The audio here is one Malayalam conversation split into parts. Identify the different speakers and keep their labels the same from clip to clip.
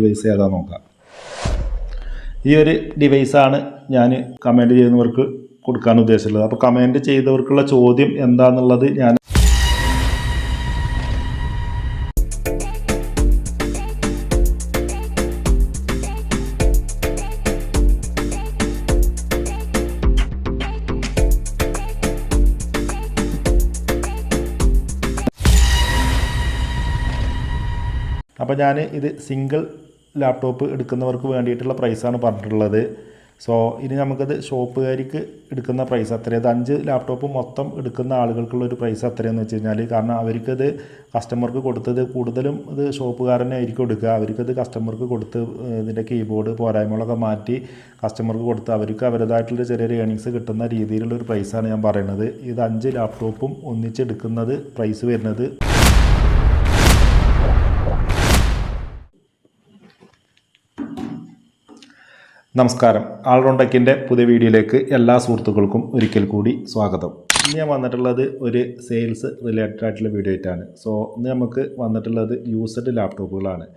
Speaker 1: ഡിവൈസ് ഏതാ നോക്കാം. ഈ ഒരു ഡിവൈസാണ് ഞാൻ കമൻറ്റ് ചെയ്യുന്നവർക്ക് കൊടുക്കാൻ ഉദ്ദേശിച്ചുള്ളത്. അപ്പോൾ കമൻറ്റ് ചെയ്തവർക്കുള്ള ചോദ്യം എന്താണെന്നുള്ളത് ഞാൻ ഇത് സിംഗിൾ ലാപ്ടോപ്പ് എടുക്കുന്നവർക്ക് വേണ്ടിയിട്ടുള്ള പ്രൈസാണ് പറഞ്ഞിട്ടുള്ളത്. സോ ഇനി നമുക്കത് ഷോപ്പുകാർക്ക് എടുക്കുന്ന പ്രൈസ് അത്രയും, 5 ലാപ്ടോപ്പ് മൊത്തം എടുക്കുന്ന ആളുകൾക്കുള്ളൊരു പ്രൈസ് അത്രയെന്ന് വെച്ച് കഴിഞ്ഞാൽ, കാരണം അവർക്കത് കസ്റ്റമർക്ക് കൊടുത്തത് കൂടുതലും ഇത് ഷോപ്പുകാരനെ ആയിരിക്കും എടുക്കുക. അവർക്കത് കസ്റ്റമർക്ക് കൊടുത്ത് ഇതിൻ്റെ കീബോർഡ് പോരായ്മകളൊക്കെ മാറ്റി കസ്റ്റമർക്ക് കൊടുത്ത് അവർക്ക് അവരുടേതായിട്ടുള്ള ചെറിയൊരു ഏണിങ്സ് കിട്ടുന്ന രീതിയിലുള്ളൊരു പ്രൈസാണ് ഞാൻ പറയുന്നത്. ഇത് 5 ലാപ്ടോപ്പും ഒന്നിച്ചെടുക്കുന്നത് പ്രൈസ് വരുന്നത് നമസ്കാരം. ഓൾറൗണ്ട് ടെക്കിൻ്റെ പുതിയ വീഡിയോയിലേക്ക് എല്ലാ സുഹൃത്തുക്കൾക്കും ഒരിക്കൽ കൂടി സ്വാഗതം. ഇന്ന് ഞാൻ വന്നിട്ടുള്ളത് ഒരു സെയിൽസ് റിലേറ്റഡ് ആയിട്ടുള്ള വീഡിയോ ആയിട്ടാണ്. സോ ഇന്ന് നമുക്ക് വന്നിട്ടുള്ളത് യൂസ്ഡ് ലാപ്ടോപ്പുകളാണ്.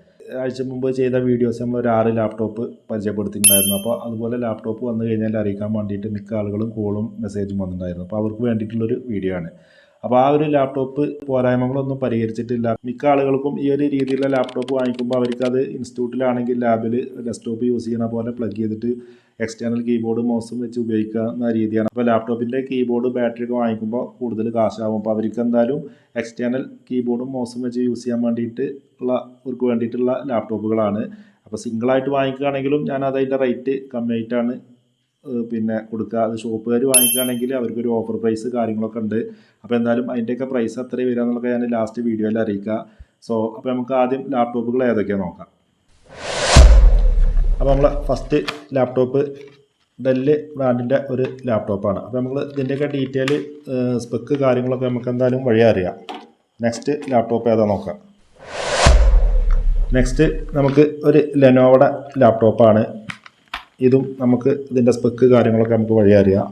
Speaker 1: ആഴ്ച മുമ്പ് ചെയ്ത വീഡിയോസ് നമ്മൾ ഒരു 6 ലാപ്ടോപ്പ് പരിചയപ്പെടുത്തിയിട്ടുണ്ടായിരുന്നു. അപ്പോൾ അതുപോലെ ലാപ്ടോപ്പ് വന്നു കഴിഞ്ഞാൽ അറിയിക്കാൻ വേണ്ടിയിട്ട് മിക്ക ആളുകളും കോളും മെസ്സേജും വന്നിട്ടുണ്ടായിരുന്നു. അപ്പോൾ അവർക്ക് വേണ്ടിയിട്ടുള്ളൊരു വീഡിയോ ആണ്. അപ്പോൾ ആ ഒരു ലാപ്ടോപ്പ് പോരായ്മകളൊന്നും പരിഹരിച്ചിട്ടില്ല. മിക്ക ആളുകൾക്കും ഈ ഒരു രീതിയിലുള്ള ലാപ്ടോപ്പ് വാങ്ങിക്കുമ്പോൾ അവർക്കത് ഇൻസ്റ്റിറ്റ്യൂട്ടിലാണെങ്കിൽ ലാബിൽ ഡെസ്ക്ടോപ്പ് യൂസ് ചെയ്യണ പോലെ പ്ലഗ് ചെയ്തിട്ട് എക്സ്റ്റേണൽ കീബോർഡ് മൗസും വെച്ച് ഉപയോഗിക്കുന്ന രീതിയാണ്. അപ്പോൾ ലാപ്ടോപ്പിൻ്റെ കീബോർഡ് ബാറ്ററി ഒക്കെ വാങ്ങിക്കുമ്പോൾ കൂടുതൽ കാശാകും. അപ്പോൾ അവർക്ക് എന്തായാലും എക്സ്റ്റേണൽ കീബോർഡും മൗസും വെച്ച് യൂസ് ചെയ്യാൻ വേണ്ടിയിട്ടുള്ളവർക്ക് വേണ്ടിയിട്ടുള്ള ലാപ്ടോപ്പുകളാണ്. അപ്പോൾ സിംഗിളായിട്ട് വാങ്ങിക്കുകയാണെങ്കിലും ഞാൻ അതിൻ്റെ റേറ്റ് കമ്മിയായിട്ടാണ് കൊടുക്കുക. അത് ഷോപ്പുകാർ വാങ്ങിക്കുകയാണെങ്കിൽ അവർക്കൊരു ഓഫർ പ്രൈസ് കാര്യങ്ങളൊക്കെ ഉണ്ട്. അപ്പോൾ എന്തായാലും അതിൻ്റെയൊക്കെ പ്രൈസ് എത്രയും വരിക എന്നുള്ളതൊക്കെ ഞാൻ ലാസ്റ്റ് വീഡിയോയിൽ അറിയിക്കുക. അപ്പോൾ നമുക്ക് ആദ്യം ലാപ്ടോപ്പുകൾ ഏതൊക്കെയാണ് നോക്കാം. അപ്പോൾ നമ്മൾ ഫസ്റ്റ് ലാപ്ടോപ്പ് ഡെല്ല് ബ്രാൻഡിൻ്റെ ഒരു ലാപ്ടോപ്പാണ്. അപ്പോൾ നമ്മൾ ഇതിൻ്റെയൊക്കെ ഡീറ്റെയിൽ സ്പെക്ക് കാര്യങ്ങളൊക്കെ നമുക്ക് എന്തായാലും വഴി അറിയാം. നെക്സ്റ്റ് ലാപ്ടോപ്പ് ഏതാ നോക്കാം. നെക്സ്റ്റ് നമുക്ക് ഒരു ലെനോവയുടെ ലാപ്ടോപ്പാണ്. ഇതും നമുക്ക് ഇതിൻ്റെ സ്പെക്ക് കാര്യങ്ങളൊക്കെ നമുക്ക് വഴി അറിയാം.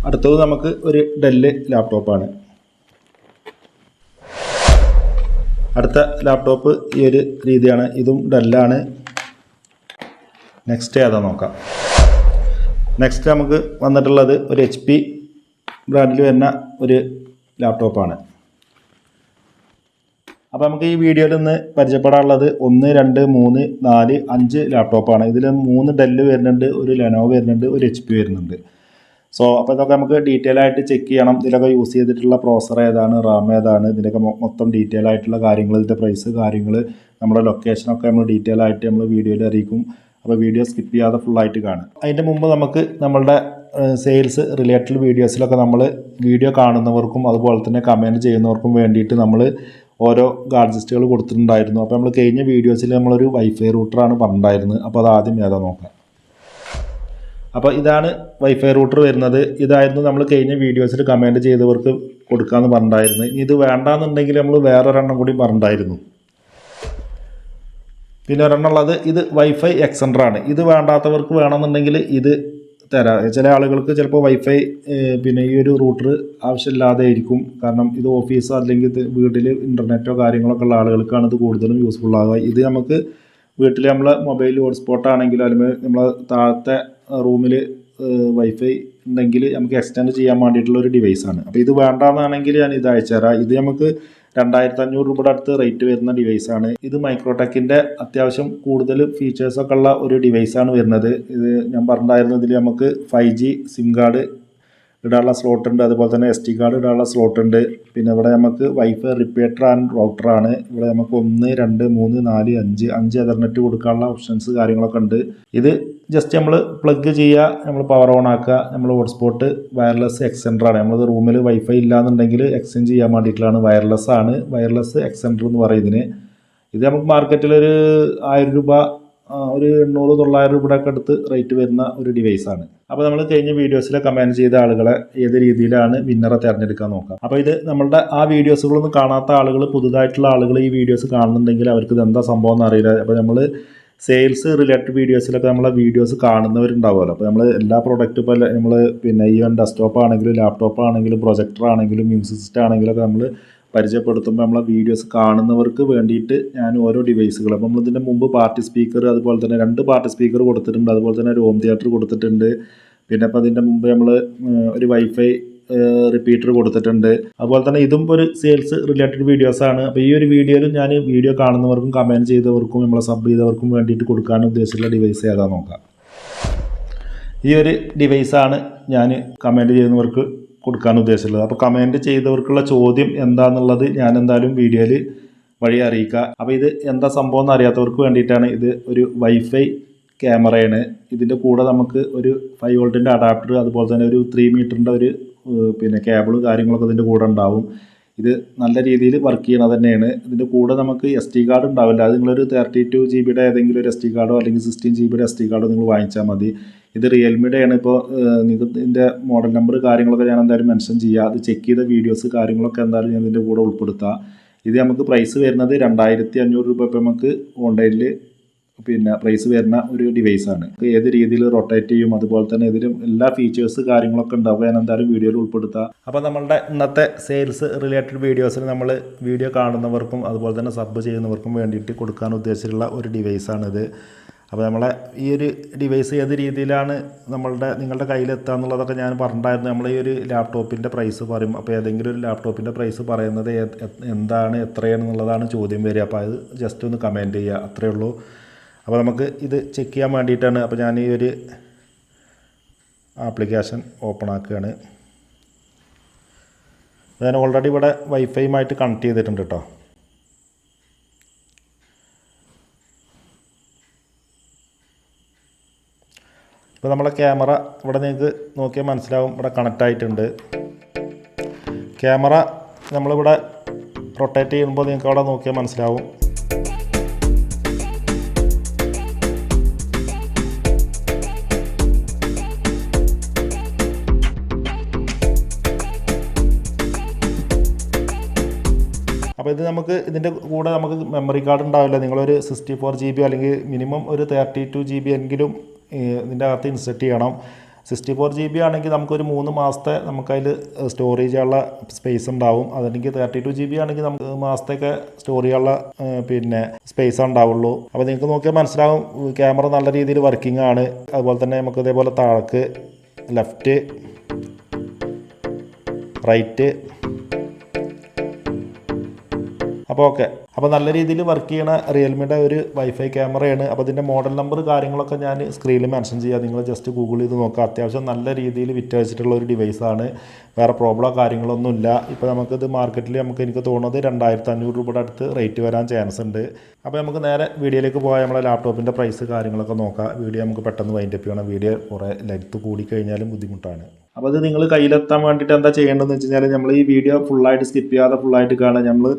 Speaker 1: അടുത്തത് നമുക്ക് ഒരു ഡെല്ല് ലാപ്ടോപ്പാണ്. അടുത്ത ലാപ്ടോപ്പ് ഈ ഒരു രീതിയാണ്. ഇതും ഡെല്ലാണ്. നെക്സ്റ്റ് ഏതാ നോക്കാം. നെക്സ്റ്റ് നമുക്ക് വന്നിട്ടുള്ളത് ഒരു HP ബ്രാൻഡിൽ വരുന്ന ഒരു ലാപ്ടോപ്പാണ്. അപ്പോൾ നമുക്ക് ഈ വീഡിയോയിൽ നിന്ന് പരിചയപ്പെടാനുള്ളത് 1, 2, 3, 4, 5 ലാപ്ടോപ്പാണ്. ഇതിൽ 3 ഡെല്ല് വരുന്നുണ്ട്, ഒരു ലെനോവോ വരുന്നുണ്ട്, ഒരു HP വരുന്നുണ്ട്. സോ അപ്പോൾ ഇതൊക്കെ നമുക്ക് ഡീറ്റെയിൽ ആയിട്ട് ചെക്ക് ചെയ്യണം. ഇതിലൊക്കെ യൂസ് ചെയ്തിട്ടുള്ള പ്രോസർ ഏതാണ്, റാം ഏതാണ്, ഇതിൻ്റെയൊക്കെ മൊത്തം ഡീറ്റെയിൽ ആയിട്ടുള്ള കാര്യങ്ങൾ, ഇതിൻ്റെ പ്രൈസ് കാര്യങ്ങൾ, നമ്മുടെ ലൊക്കേഷനൊക്കെ നമ്മൾ ഡീറ്റെയിൽ ആയിട്ട് നമ്മൾ വീഡിയോയിൽ അറിയിക്കും. അപ്പോൾ വീഡിയോ സ്കിപ്പ് ചെയ്യാതെ ഫുള്ളായിട്ട് കാണും. അതിൻ്റെ മുമ്പ് നമുക്ക് നമ്മളുടെ സെയിൽസ് റിലേറ്റഡ് വീഡിയോസിലൊക്കെ നമ്മൾ വീഡിയോ കാണുന്നവർക്കും അതുപോലെ തന്നെ കമൻറ്റ് ചെയ്യുന്നവർക്കും വേണ്ടിയിട്ട് നമ്മൾ ഓരോ ഗാഡ്ജറ്റുകൾ കൊടുത്തിട്ടുണ്ടായിരുന്നു. അപ്പോൾ നമ്മൾ കഴിഞ്ഞ വീഡിയോസിൽ നമ്മളൊരു വൈഫൈ റൂട്ടറാണ് പറഞ്ഞിട്ടുണ്ടായിരുന്നത്. അപ്പോൾ അത് ആദ്യം ഏതാ നോക്കാം. അപ്പോൾ ഇതാണ് വൈഫൈ റൂട്ടർ വരുന്നത്. ഇതായിരുന്നു നമ്മൾ കഴിഞ്ഞ വീഡിയോസിൽ കമൻറ്റ് ചെയ്തവർക്ക് കൊടുക്കാമെന്ന് പറഞ്ഞിട്ടുണ്ടായിരുന്നു. ഇത് വേണ്ടാന്നുണ്ടെങ്കിൽ നമ്മൾ വേറൊരെണ്ണം കൂടി പറഞ്ഞിട്ടുണ്ടായിരുന്നു. പിന്നെ ഒരെണ്ണം ഉള്ളത് ഇത് വൈഫൈ എക്സ്റ്റൻഡറാണ്. ഇത് വേണ്ടാത്തവർക്ക് വേണമെന്നുണ്ടെങ്കിൽ ഇത് തരാം. ചില ആളുകൾക്ക് ചിലപ്പോൾ വൈഫൈ ഈ ഒരു റൂട്ടർ ആവശ്യമില്ലാതെ ആയിരിക്കും. കാരണം ഇത് ഓഫീസോ അല്ലെങ്കിൽ വീട്ടിൽ ഇൻ്റർനെറ്റോ കാര്യങ്ങളൊക്കെ ഉള്ള ആളുകൾക്കാണ് ഇത് കൂടുതലും യൂസ്ഫുൾ ആവുക. ഇത് നമുക്ക് വീട്ടിൽ നമ്മൾ മൊബൈൽ ഹോട്ട്സ്പോട്ട് ആണെങ്കിലും അല്ലെങ്കിൽ നമ്മൾ താഴത്തെ റൂമിൽ വൈഫൈ ഉണ്ടെങ്കിൽ നമുക്ക് എക്സ്റ്റെൻഡ് ചെയ്യാൻ വേണ്ടിയിട്ടുള്ള ഒരു ഡിവൈസാണ്. അപ്പോൾ ഇത് വേണ്ടാന്നാണെങ്കിൽ ഞാൻ ഇത് അയച്ചുതരാം. ഇത് നമുക്ക് 2500 രൂപയുടെ അടുത്ത് റേറ്റ് വരുന്ന ഡിവൈസാണ്. ഇത് മൈക്രോടെക്കിൻ്റെ അത്യാവശ്യം കൂടുതൽ ഫീച്ചേഴ്സൊക്കെ ഉള്ള ഒരു ഡിവൈസാണ് വരുന്നത്. ഇത് ഞാൻ പറഞ്ഞിട്ടുണ്ടായിരുന്നു, ഇതിൽ നമുക്ക് 5G സിം കാർഡ് ഇടാനുള്ള സ്ലോട്ട് ഉണ്ട്, അതുപോലെ തന്നെ SD കാർഡ് ഇടാനുള്ള സ്ലോട്ട് ഉണ്ട്. പിന്നെ ഇവിടെ നമുക്ക് വൈഫൈ റിപ്പീറ്റർ ആൻഡ് റൗട്ടറാണ്. ഇവിടെ നമുക്ക് 1, 2, 3, 4, 5 എതർനെറ്റ് കൊടുക്കാനുള്ള ഓപ്ഷൻസ് കാര്യങ്ങളൊക്കെ ഉണ്ട്. ഇത് ജസ്റ്റ് നമ്മൾ പ്ലഗ് ചെയ്യുക, നമ്മൾ പവർ ഓൺ ആക്കുക. നമ്മൾ ഹോട്ട്സ്പോട്ട് വയർലെസ് എക്സ്റ്റൻഡറാണ്. നമ്മളത് റൂമിൽ വൈഫൈ ഇല്ലാന്നുണ്ടെങ്കിൽ എക്സ്റ്റെൻഡ് ചെയ്യാൻ വേണ്ടിയിട്ടുള്ളതാണ്. വയർലെസ് ആണ്, വയർലെസ് എക്സ്റ്റൻഡർ എന്ന് പറയുന്നതിന്. ഇത് നമുക്ക് മാർക്കറ്റിലൊരു 1000 രൂപ, ഒരു 800-900 രൂപയുടെയൊക്കെ അടുത്ത് റേറ്റ് വരുന്ന ഒരു ഡിവൈസാണ്. അപ്പോൾ നമ്മൾ കഴിഞ്ഞ വീഡിയോസിൽ കമൻറ്റ് ചെയ്ത ആളുകളെ ഏത് രീതിയിലാണ് വിന്നറെ തിരഞ്ഞെടുക്കാൻ നോക്കാം. അപ്പോൾ ഇത് നമ്മളുടെ ആ വീഡിയോസുകളൊന്നും കാണാത്ത ആളുകൾ, പുതുതായിട്ടുള്ള ആളുകൾ ഈ വീഡിയോസ് കാണുന്നുണ്ടെങ്കിൽ അവർക്ക് ഇത് എന്താ സംഭവം എന്ന് അറിയില്ല. അപ്പോൾ നമ്മൾ സെയിൽസ് റിലേറ്റഡ് വീഡിയോസിലൊക്കെ നമ്മളെ വീഡിയോസ് കാണുന്നവരുണ്ടാവുമല്ലോ. അപ്പോൾ നമ്മൾ എല്ലാ പ്രോഡക്റ്റും ഇപ്പോൾ നമ്മൾ ഈവൻ ഡെസ്ക്ടോപ്പ് ആണെങ്കിലും ലാപ്ടോപ്പ് ആണെങ്കിലും പ്രൊജക്ടർ ആണെങ്കിലും മ്യൂസിക് സിസ്റ്റം ആണെങ്കിലും ഒക്കെ നമ്മൾ പരിചയപ്പെടുത്തുമ്പോൾ നമ്മളെ വീഡിയോസ് കാണുന്നവർക്ക് വേണ്ടിയിട്ട് ഞാൻ ഓരോ ഡിവൈസുകൾ, അപ്പോൾ നമ്മളിതിൻ്റെ മുമ്പ് പാർട്ടി സ്പീക്കർ, അതുപോലെ തന്നെ 2 പാർട്ടി സ്പീക്കർ കൊടുത്തിട്ടുണ്ട്, അതുപോലെ തന്നെ ഒരു ഹോം തിയേറ്റർ കൊടുത്തിട്ടുണ്ട്. പിന്നെ അപ്പോൾ അതിൻ്റെ മുമ്പ് നമ്മൾ ഒരു വൈഫൈ റിപ്പീറ്റർ കൊടുത്തിട്ടുണ്ട്. അതുപോലെ തന്നെ ഇതും ഒരു സെയിൽസ് റിലേറ്റഡ് വീഡിയോസാണ്. അപ്പോൾ ഈ ഒരു വീഡിയോയിലും ഞാൻ വീഡിയോ കാണുന്നവർക്കും കമൻറ്റ് ചെയ്തവർക്കും നമ്മളെ സബ് ചെയ്തവർക്കും വേണ്ടിയിട്ട് കൊടുക്കാൻ ഉദ്ദേശിച്ചുള്ള ഡിവൈസ് ഏതാ നോക്കാം. ഈ ഒരു ഡിവൈസാണ് ഞാൻ കമൻറ്റ് ചെയ്യുന്നവർക്ക് കൊടുക്കാൻ ഉദ്ദേശിച്ചുള്ളത്. അപ്പോൾ കമൻറ്റ് ചെയ്തവർക്കുള്ള ചോദ്യം എന്താണെന്നുള്ളത് ഞാൻ എന്തായാലും വീഡിയോയിൽ വഴി അറിയിക്കുക. അപ്പോൾ ഇത് എന്താ സംഭവം എന്ന് അറിയാത്തവർക്ക് വേണ്ടിയിട്ടാണ്. ഇത് ഒരു വൈഫൈ ക്യാമറയാണ്. ഇതിൻ്റെ കൂടെ നമുക്ക് ഒരു 5 വോൾട്ടിൻ്റെ അഡാപ്റ്റർ, അതുപോലെ തന്നെ ഒരു 3 മീറ്ററിൻ്റെ ഒരു പിന്നെ കേബിളും കാര്യങ്ങളൊക്കെ ഇതിൻ്റെ കൂടെ ഉണ്ടാവും. ഇത് നല്ല രീതിയിൽ വർക്ക് ചെയ്യണത് തന്നെയാണ്. ഇതിൻ്റെ കൂടെ നമുക്ക് SD കാർഡ് ഉണ്ടാവില്ല. അത് നിങ്ങളൊരു 32 GB ഏതെങ്കിലും ഒരു SD കാർഡോ അല്ലെങ്കിൽ 16 GB SD കാർഡോ നിങ്ങൾ വാങ്ങിച്ചാൽ മതി. ഇത് റിയൽമിയുടെ ആണ്. ഇപ്പോൾ നിങ്ങൾക്ക് ഇതിൻ്റെ മോഡൽ നമ്പർ കാര്യങ്ങളൊക്കെ ഞാൻ എന്തായാലും മെൻഷൻ ചെയ്യുക. അത് ചെക്ക് ചെയ്ത വീഡിയോസ് കാര്യങ്ങളൊക്കെ എന്തായാലും ഞാൻ ഇതിൻ്റെ കൂടെ ഉൾപ്പെടുത്താം. ഇത് നമുക്ക് പ്രൈസ് വരുന്നത് 2500 രൂപ ഇപ്പോൾ നമുക്ക് ഓൺലൈനിൽ പിന്നെ പ്രൈസ് വരുന്ന ഒരു ഡിവൈസാണ്. ഏത് രീതിയിൽ റൊട്ടേറ്റ് ചെയ്യും, അതുപോലെ തന്നെ ഇതിലും എല്ലാ ഫീച്ചേഴ്സ് കാര്യങ്ങളൊക്കെ ഉണ്ടാവും. ഞാൻ എന്തായാലും വീഡിയോയിൽ ഉൾപ്പെടുത്താം. അപ്പോൾ നമ്മളുടെ ഇന്നത്തെ സെയിൽസ് റിലേറ്റഡ് വീഡിയോസിൽ നമ്മൾ വീഡിയോ കാണുന്നവർക്കും അതുപോലെ തന്നെ സബ് ചെയ്യുന്നവർക്കും വേണ്ടിയിട്ട് കൊടുക്കാൻ ഉദ്ദേശിച്ചിട്ടുള്ള ഒരു ഡിവൈസാണിത്. അപ്പോൾ നമ്മളെ ഈ ഒരു ഡിവൈസ് ഏത് രീതിയിലാണ് നിങ്ങളുടെ കയ്യിലെത്തുക എന്നുള്ളതൊക്കെ ഞാൻ പറഞ്ഞിട്ടുണ്ടായിരുന്നു. നമ്മൾ ഈ ഒരു ലാപ്ടോപ്പിൻ്റെ പ്രൈസ് പറയും. അപ്പോൾ ഏതെങ്കിലും ഒരു ലാപ്ടോപ്പിൻ്റെ പ്രൈസ് പറയുന്നത് എന്താണ്, എത്രയാണെന്നുള്ളതാണ് ചോദ്യം വരിക. അപ്പോൾ അത് ജസ്റ്റ് ഒന്ന് കമൻറ്റ് ചെയ്യുക, അത്രയേ ഉള്ളൂ. അപ്പോൾ നമുക്ക് ഇത് ചെക്ക് ചെയ്യാൻ വേണ്ടിയിട്ടാണ്. അപ്പോൾ ഞാൻ ഈ ഒരു ആപ്ലിക്കേഷൻ ഓപ്പൺ ആക്കുകയാണ്. ഞാൻ ഓൾറെഡി ഇവിടെ വൈഫൈയുമായിട്ട് കണക്ട് ചെയ്തിട്ടുണ്ട് കേട്ടോ. ഇപ്പോൾ നമ്മളെ ക്യാമറ ഇവിടെ നിങ്ങൾക്ക് നോക്കിയാൽ മനസ്സിലാവും, ഇവിടെ കണക്റ്റ് ആയിട്ടുണ്ട്. ക്യാമറ നമ്മളിവിടെ റൊട്ടേറ്റ് ചെയ്യുമ്പോൾ നിങ്ങൾക്ക് അവിടെ നോക്കിയാൽ മനസ്സിലാവും. അപ്പോൾ ഇത് നമുക്ക് ഇതിൻ്റെ കൂടെ നമുക്ക് മെമ്മറി കാർഡ് ഉണ്ടാവില്ല. നിങ്ങളൊരു 64 GB അല്ലെങ്കിൽ മിനിമം ഒരു 32 GB എങ്കിലും ഇതിൻ്റെ അകത്ത് ഇൻസെർട്ട് ചെയ്യണം. 64 GB ആണെങ്കിൽ നമുക്കൊരു 3 മാസത്തെ നമുക്കതിൽ സ്റ്റോർ ചെയ്യാനുള്ള സ്പേസ് ഉണ്ടാവും. അതല്ലെങ്കിൽ 32 GB ആണെങ്കിൽ നമുക്ക് മാസത്തേക്ക് സ്റ്റോർ ചെയ്യാനുള്ള പിന്നെ സ്പേസ് ഉണ്ടാവുള്ളൂ. അപ്പോൾ നിങ്ങൾക്ക് നോക്കിയാൽ മനസ്സിലാവും ക്യാമറ നല്ല രീതിയിൽ വർക്കിംഗ് ആണ്. അതുപോലെ തന്നെ നമുക്ക് ഇതേപോലെ താഴേക്ക് ലെഫ്റ്റ് റൈറ്റ്, അപ്പോൾ ഓക്കെ. അപ്പോൾ നല്ല രീതിയിൽ വർക്ക് ചെയ്യണ റിയൽമിയുടെ ഒരു വൈഫൈ ക്യാമറയാണ്. അപ്പോൾ ഇതിൻ്റെ മോഡൽ നമ്പർ കാര്യങ്ങളൊക്കെ ഞാൻ സ്ക്രീനിൽ മെൻഷൻ ചെയ്യാം. നിങ്ങൾ ജസ്റ്റ് ഗൂഗിൾ ചെയ്ത് നോക്കുക. അത്യാവശ്യം നല്ല രീതിയിൽ വിറ്റഴിച്ചിട്ടുള്ള ഒരു ഡിവൈസാണ്. വേറെ പ്രോബ്ലമോ കാര്യങ്ങളൊന്നുമില്ല. ഇപ്പോൾ നമുക്കിത് മാർക്കറ്റിൽ എനിക്ക് തോന്നുന്നത് 2500 രൂപയുടെ അടുത്ത് റേറ്റ് വരാൻ ചാൻസ് ഉണ്ട്. അപ്പോൾ നമുക്ക് നേരെ വീഡിയോയിലേക്ക് പോയാൽ നമ്മളെ ലാപ്ടോപ്പിൻ്റെ പ്രൈസ് കാര്യങ്ങളൊക്കെ നോക്കാം. വീഡിയോ നമുക്ക് പെട്ടെന്ന് വൈൻഡപ്പ് ചെയ്യണം. വീഡിയോ കുറേ ലെങ്ത്ത് കൂടിക്കഴിഞ്ഞാലും ബുദ്ധിമുട്ടാണ്. അപ്പോൾ അത് നിങ്ങൾ കയ്യിലെത്താൻ വേണ്ടിയിട്ട് എന്താ ചെയ്യേണ്ടതെന്ന് വെച്ച് കഴിഞ്ഞാൽ നമ്മൾ ഈ വീഡിയോ ഫുള്ളായിട്ട് സ്കിപ്പ് ചെയ്യാതെ ഫുള്ളായിട്ട് കാണാൻ നമ്മൾ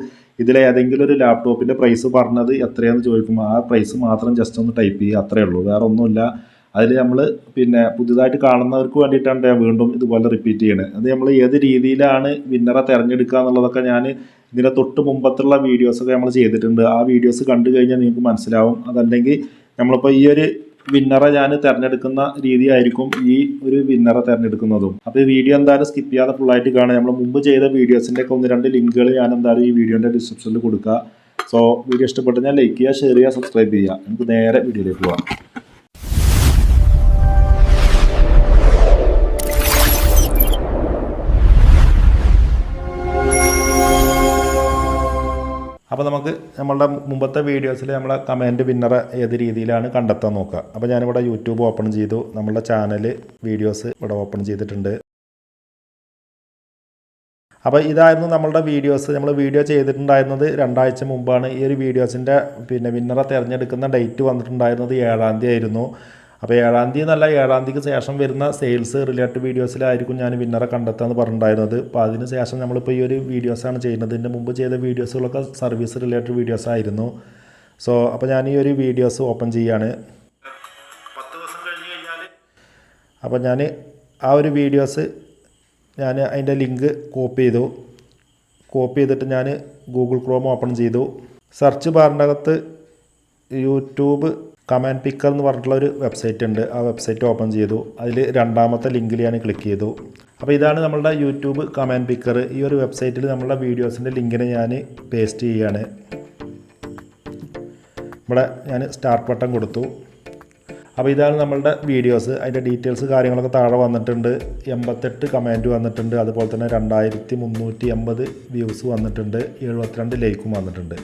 Speaker 1: ഇതിലേതെങ്കിലും ഒരു ലാപ്ടോപ്പിൻ്റെ പ്രൈസ് പറഞ്ഞത് എത്രയാണെന്ന് ചോദിക്കുമ്പോൾ ആ പ്രൈസ് മാത്രം ജസ്റ്റ് ഒന്ന് ടൈപ്പ് ചെയ്യുക, അത്രയേ ഉള്ളൂ, വേറെ ഒന്നുമില്ല. അതിൽ നമ്മൾ പിന്നെ പുതുതായിട്ട് കാണുന്നവർക്ക് വേണ്ടിയിട്ടാണ് ഞാൻ വീണ്ടും ഇതുപോലെ റിപ്പീറ്റ് ചെയ്യണത്. അത് നമ്മൾ ഏത് രീതിയിലാണ് വിന്നറെ തിരഞ്ഞെടുക്കുക എന്നുള്ളതൊക്കെ ഞാൻ ഇതിൻ്റെ തൊട്ട് മുമ്പത്തുള്ള വീഡിയോസൊക്കെ നമ്മൾ ചെയ്തിട്ടുണ്ട്. ആ വീഡിയോസ് കണ്ടു കഴിഞ്ഞാൽ നിങ്ങൾക്ക് മനസ്സിലാവും. അതല്ലെങ്കിൽ നമ്മളിപ്പോൾ ഈ ഒരു വിന്നറെ ഞാൻ തിരഞ്ഞെടുക്കുന്ന രീതിയായിരിക്കും ഈ ഒരു വിന്നറെ തിരഞ്ഞെടുക്കുന്നതും. അപ്പോൾ ഈ വീഡിയോ എന്തായാലും സ്കിപ്പ് ചെയ്യാതെ ഫുള്ളായിട്ട് കാണാം. നമ്മൾ മുമ്പ് ചെയ്ത വീഡിയോസിൻ്റെ ഒക്കെ 1-2 ലിങ്കുകൾ ഞാൻ എന്തായാലും ഈ വീഡിയോൻ്റെ ഡിസ്ക്രിപ്ഷനിൽ കൊടുക്കുക. സോ വീഡിയോ ഇഷ്ടപ്പെട്ട് ഞാൻ ലൈക്ക് ചെയ്യുക, ഷെയർ ചെയ്യുക, സബ്സ്ക്രൈബ് ചെയ്യുക. നമുക്ക് നേരെ വീഡിയോയിലേക്ക് പോകാം. അപ്പോൾ നമുക്ക് നമ്മളുടെ മുമ്പത്തെ വീഡിയോസിൽ നമ്മളെ കമൻറ്റ് വിന്നറെ ഏത് രീതിയിലാണ് കണ്ടെത്താൻ നോക്കുക. അപ്പോൾ ഞാനിവിടെ യൂട്യൂബ് ഓപ്പൺ ചെയ്തു. നമ്മളുടെ ചാനൽ വീഡിയോസ് ഇവിടെ ഓപ്പൺ ചെയ്തിട്ടുണ്ട്. അപ്പോൾ ഇതായിരുന്നു നമ്മളുടെ വീഡിയോസ്. നമ്മൾ വീഡിയോ ചെയ്തിട്ടുണ്ടായിരുന്നത് 2 ആഴ്ച മുമ്പാണ്. ഈ ഒരു വീഡിയോസിൻ്റെ പിന്നെ വിന്നറെ തിരഞ്ഞെടുക്കുന്ന ഡേറ്റ് വന്നിട്ടുണ്ടായിരുന്നത് 7-ാം തീയതി ആയിരുന്നു. അപ്പോൾ 7-ാം തീയതി എന്നല്ല, 7-ാം തീയതിക്ക് ശേഷം വരുന്ന സെയിൽസ് റിലേറ്റഡ് വീഡിയോസിലായിരിക്കും ഞാൻ വിന്നറെ കണ്ടെത്താമെന്ന് പറഞ്ഞിട്ടുണ്ടായിരുന്നത്. അപ്പോൾ അതിന് ശേഷം നമ്മളിപ്പോൾ ഈ ഒരു വീഡിയോസാണ് ചെയ്യുന്നത്. ഇതിൻ്റെ മുമ്പ് ചെയ്ത വീഡിയോസുകളൊക്കെ സർവീസ് റിലേറ്റഡ് വീഡിയോസ് ആയിരുന്നു. സോ അപ്പോൾ ഞാൻ ഈ ഒരു വീഡിയോസ് ഓപ്പൺ ചെയ്യാണ്. 10 ദിവസം കഴിഞ്ഞ് കഴിഞ്ഞാൽ അപ്പോൾ ഞാൻ ആ ഒരു വീഡിയോസ് ഞാൻ അതിൻ്റെ ലിങ്ക് കോപ്പി ചെയ്തിട്ട് ഞാൻ ഗൂഗിൾ ക്രോം ഓപ്പൺ ചെയ്തു. സെർച്ച് ബാറിൻ്റെ അകത്ത് യൂട്യൂബ് കമാൻഡ് പിക്കർ എന്ന് പറഞ്ഞിട്ടുള്ളൊരു വെബ്സൈറ്റ് ഉണ്ട്. ആ വെബ്സൈറ്റ് ഓപ്പൺ ചെയ്തു. അതിൽ രണ്ടാമത്തെ ലിങ്കിൽ ഞാൻ ക്ലിക്ക് ചെയ്തു. അപ്പോൾ ഇതാണ് നമ്മളുടെ യൂട്യൂബ് കമാൻഡ് പിക്കർ. ഈ ഒരു വെബ്സൈറ്റിൽ നമ്മളുടെ വീഡിയോസിൻ്റെ ലിങ്കിനെ ഞാൻ പേസ്റ്റ് ചെയ്യുകയാണ്. ഇവിടെ ഞാൻ സ്റ്റാർട്ട് ബട്ടൺ കൊടുത്തു. അപ്പോൾ ഇതാണ് നമ്മളുടെ വീഡിയോസ്. അതിൻ്റെ ഡീറ്റെയിൽസ് കാര്യങ്ങളൊക്കെ താഴെ വന്നിട്ടുണ്ട്. 88 കമൻറ്റ് വന്നിട്ടുണ്ട്. അതുപോലെ തന്നെ 2380 വ്യൂസ് വന്നിട്ടുണ്ട്. 72 ലൈക്കും വന്നിട്ടുണ്ട്.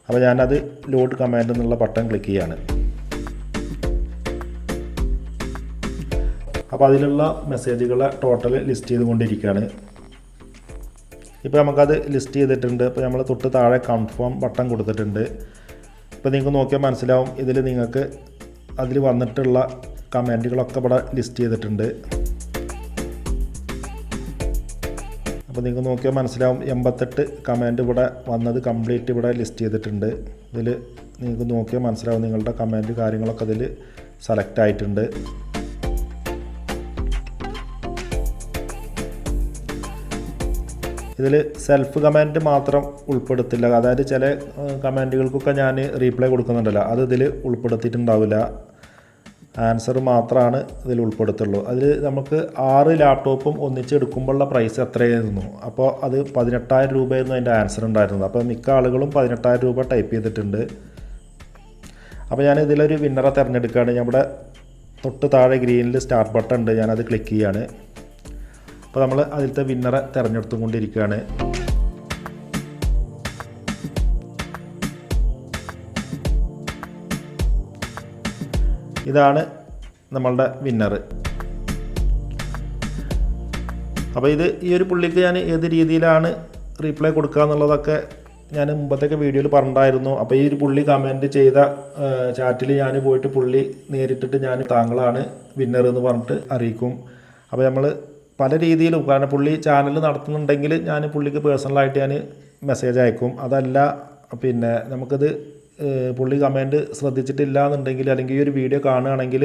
Speaker 1: അപ്പോൾ ഞാനത് ലോഡ് കമാൻഡ് എന്നുള്ള ബട്ടൺ ക്ലിക്ക് ചെയ്യാണ്. അപ്പോൾ അതിലുള്ള മെസ്സേജുകളെ ടോട്ടൽ ലിസ്റ്റ് ചെയ്തുകൊണ്ടിരിക്കുകയാണ്. ഇപ്പോൾ നമുക്കത് ലിസ്റ്റ് ചെയ്തിട്ടുണ്ട്. അപ്പോൾ നമ്മൾ തൊട്ട് താഴെ കൺഫേം ബട്ടൺ കൊടുത്തിട്ടുണ്ട്. ഇപ്പോൾ നിങ്ങൾക്ക് നോക്കിയാൽ മനസ്സിലാവും, ഇതിൽ നിങ്ങൾക്ക് അതിൽ വന്നിട്ടുള്ള കമൻറ്റുകളൊക്കെ ഇവിടെ ലിസ്റ്റ് ചെയ്തിട്ടുണ്ട്. അപ്പോൾ നിങ്ങൾക്ക് നോക്കിയാൽ മനസ്സിലാവും 88 കമൻറ്റ് ഇവിടെ വന്നത് കംപ്ലീറ്റ് ഇവിടെ ലിസ്റ്റ് ചെയ്തിട്ടുണ്ട്. ഇതിൽ നിങ്ങൾക്ക് നോക്കിയാൽ മനസ്സിലാവും നിങ്ങളുടെ കമൻറ്റ് കാര്യങ്ങളൊക്കെ അതിൽ സെലക്ട് ആയിട്ടുണ്ട്. ഇതിൽ സെൽഫ് കമൻറ്റ് മാത്രം ഉൾപ്പെടുത്തില്ല. അതായത് ചില കമൻറ്റുകൾക്കൊക്കെ ഞാൻ റീപ്ലൈ കൊടുക്കുന്നുണ്ടല്ലോ, അത് ഇതിൽ ഉൾപ്പെടുത്തിയിട്ടുണ്ടാവില്ല. ആൻസർ മാത്രമാണ് ഇതിൽ ഉൾപ്പെടുത്തുള്ളൂ. അതിൽ നമുക്ക് 6 ലാപ്ടോപ്പും ഒന്നിച്ചെടുക്കുമ്പോഴുള്ള പ്രൈസ് എത്രയായിരുന്നു? അപ്പോൾ അത് 18,000 രൂപയായിരുന്നു അതിൻ്റെ ആൻസർ ഉണ്ടായിരുന്നത്. അപ്പോൾ മിക്ക ആളുകളും 18,000 രൂപ ടൈപ്പ് ചെയ്തിട്ടുണ്ട്. അപ്പോൾ ഞാൻ ഇതിലൊരു വിന്നറെ തിരഞ്ഞെടുക്കുകയാണ്. നമ്മുടെ തൊട്ട് താഴെ ഗ്രീനിൽ സ്റ്റാർട്ട് ബട്ടൺ ഉണ്ട്, ഞാനത് ക്ലിക്ക് ചെയ്യാണ്. അപ്പോൾ നമ്മൾ അതിലത്തെ വിന്നറെ തിരഞ്ഞെടുത്തുകൊണ്ടിരിക്കുകയാണ്. ഇതാണ് നമ്മളുടെ വിന്നർ. അപ്പോൾ ഈ ഒരു പുള്ളിക്ക് ഞാൻ ഏത് രീതിയിലാണ് റീപ്ലൈ കൊടുക്കുക എന്നുള്ളതൊക്കെ ഞാൻ മുമ്പത്തൊക്കെ വീഡിയോയിൽ പറഞ്ഞിട്ടുണ്ടായിരുന്നു. അപ്പോൾ ഈ ഒരു പുള്ളി കമൻറ്റ് ചെയ്ത ചാറ്റിൽ ഞാൻ പോയിട്ട് പുള്ളി നേരിട്ടിട്ട് ഞാൻ താങ്കളാണ് വിന്നർ എന്ന് പറഞ്ഞിട്ട് അറിയിക്കും. അപ്പോൾ നമ്മൾ പല രീതിയിലും, കാരണം പുള്ളി ചാനൽ നടത്തുന്നുണ്ടെങ്കിൽ ഞാൻ പുള്ളിക്ക് പേഴ്സണലായിട്ട് ഞാൻ മെസ്സേജ് അയക്കും. അതല്ല പിന്നെ നമുക്കത് പുള്ളി കമൻറ്റ് ശ്രദ്ധിച്ചിട്ടില്ല എന്നുണ്ടെങ്കിൽ, അല്ലെങ്കിൽ ഈ ഒരു വീഡിയോ കാണുകയാണെങ്കിൽ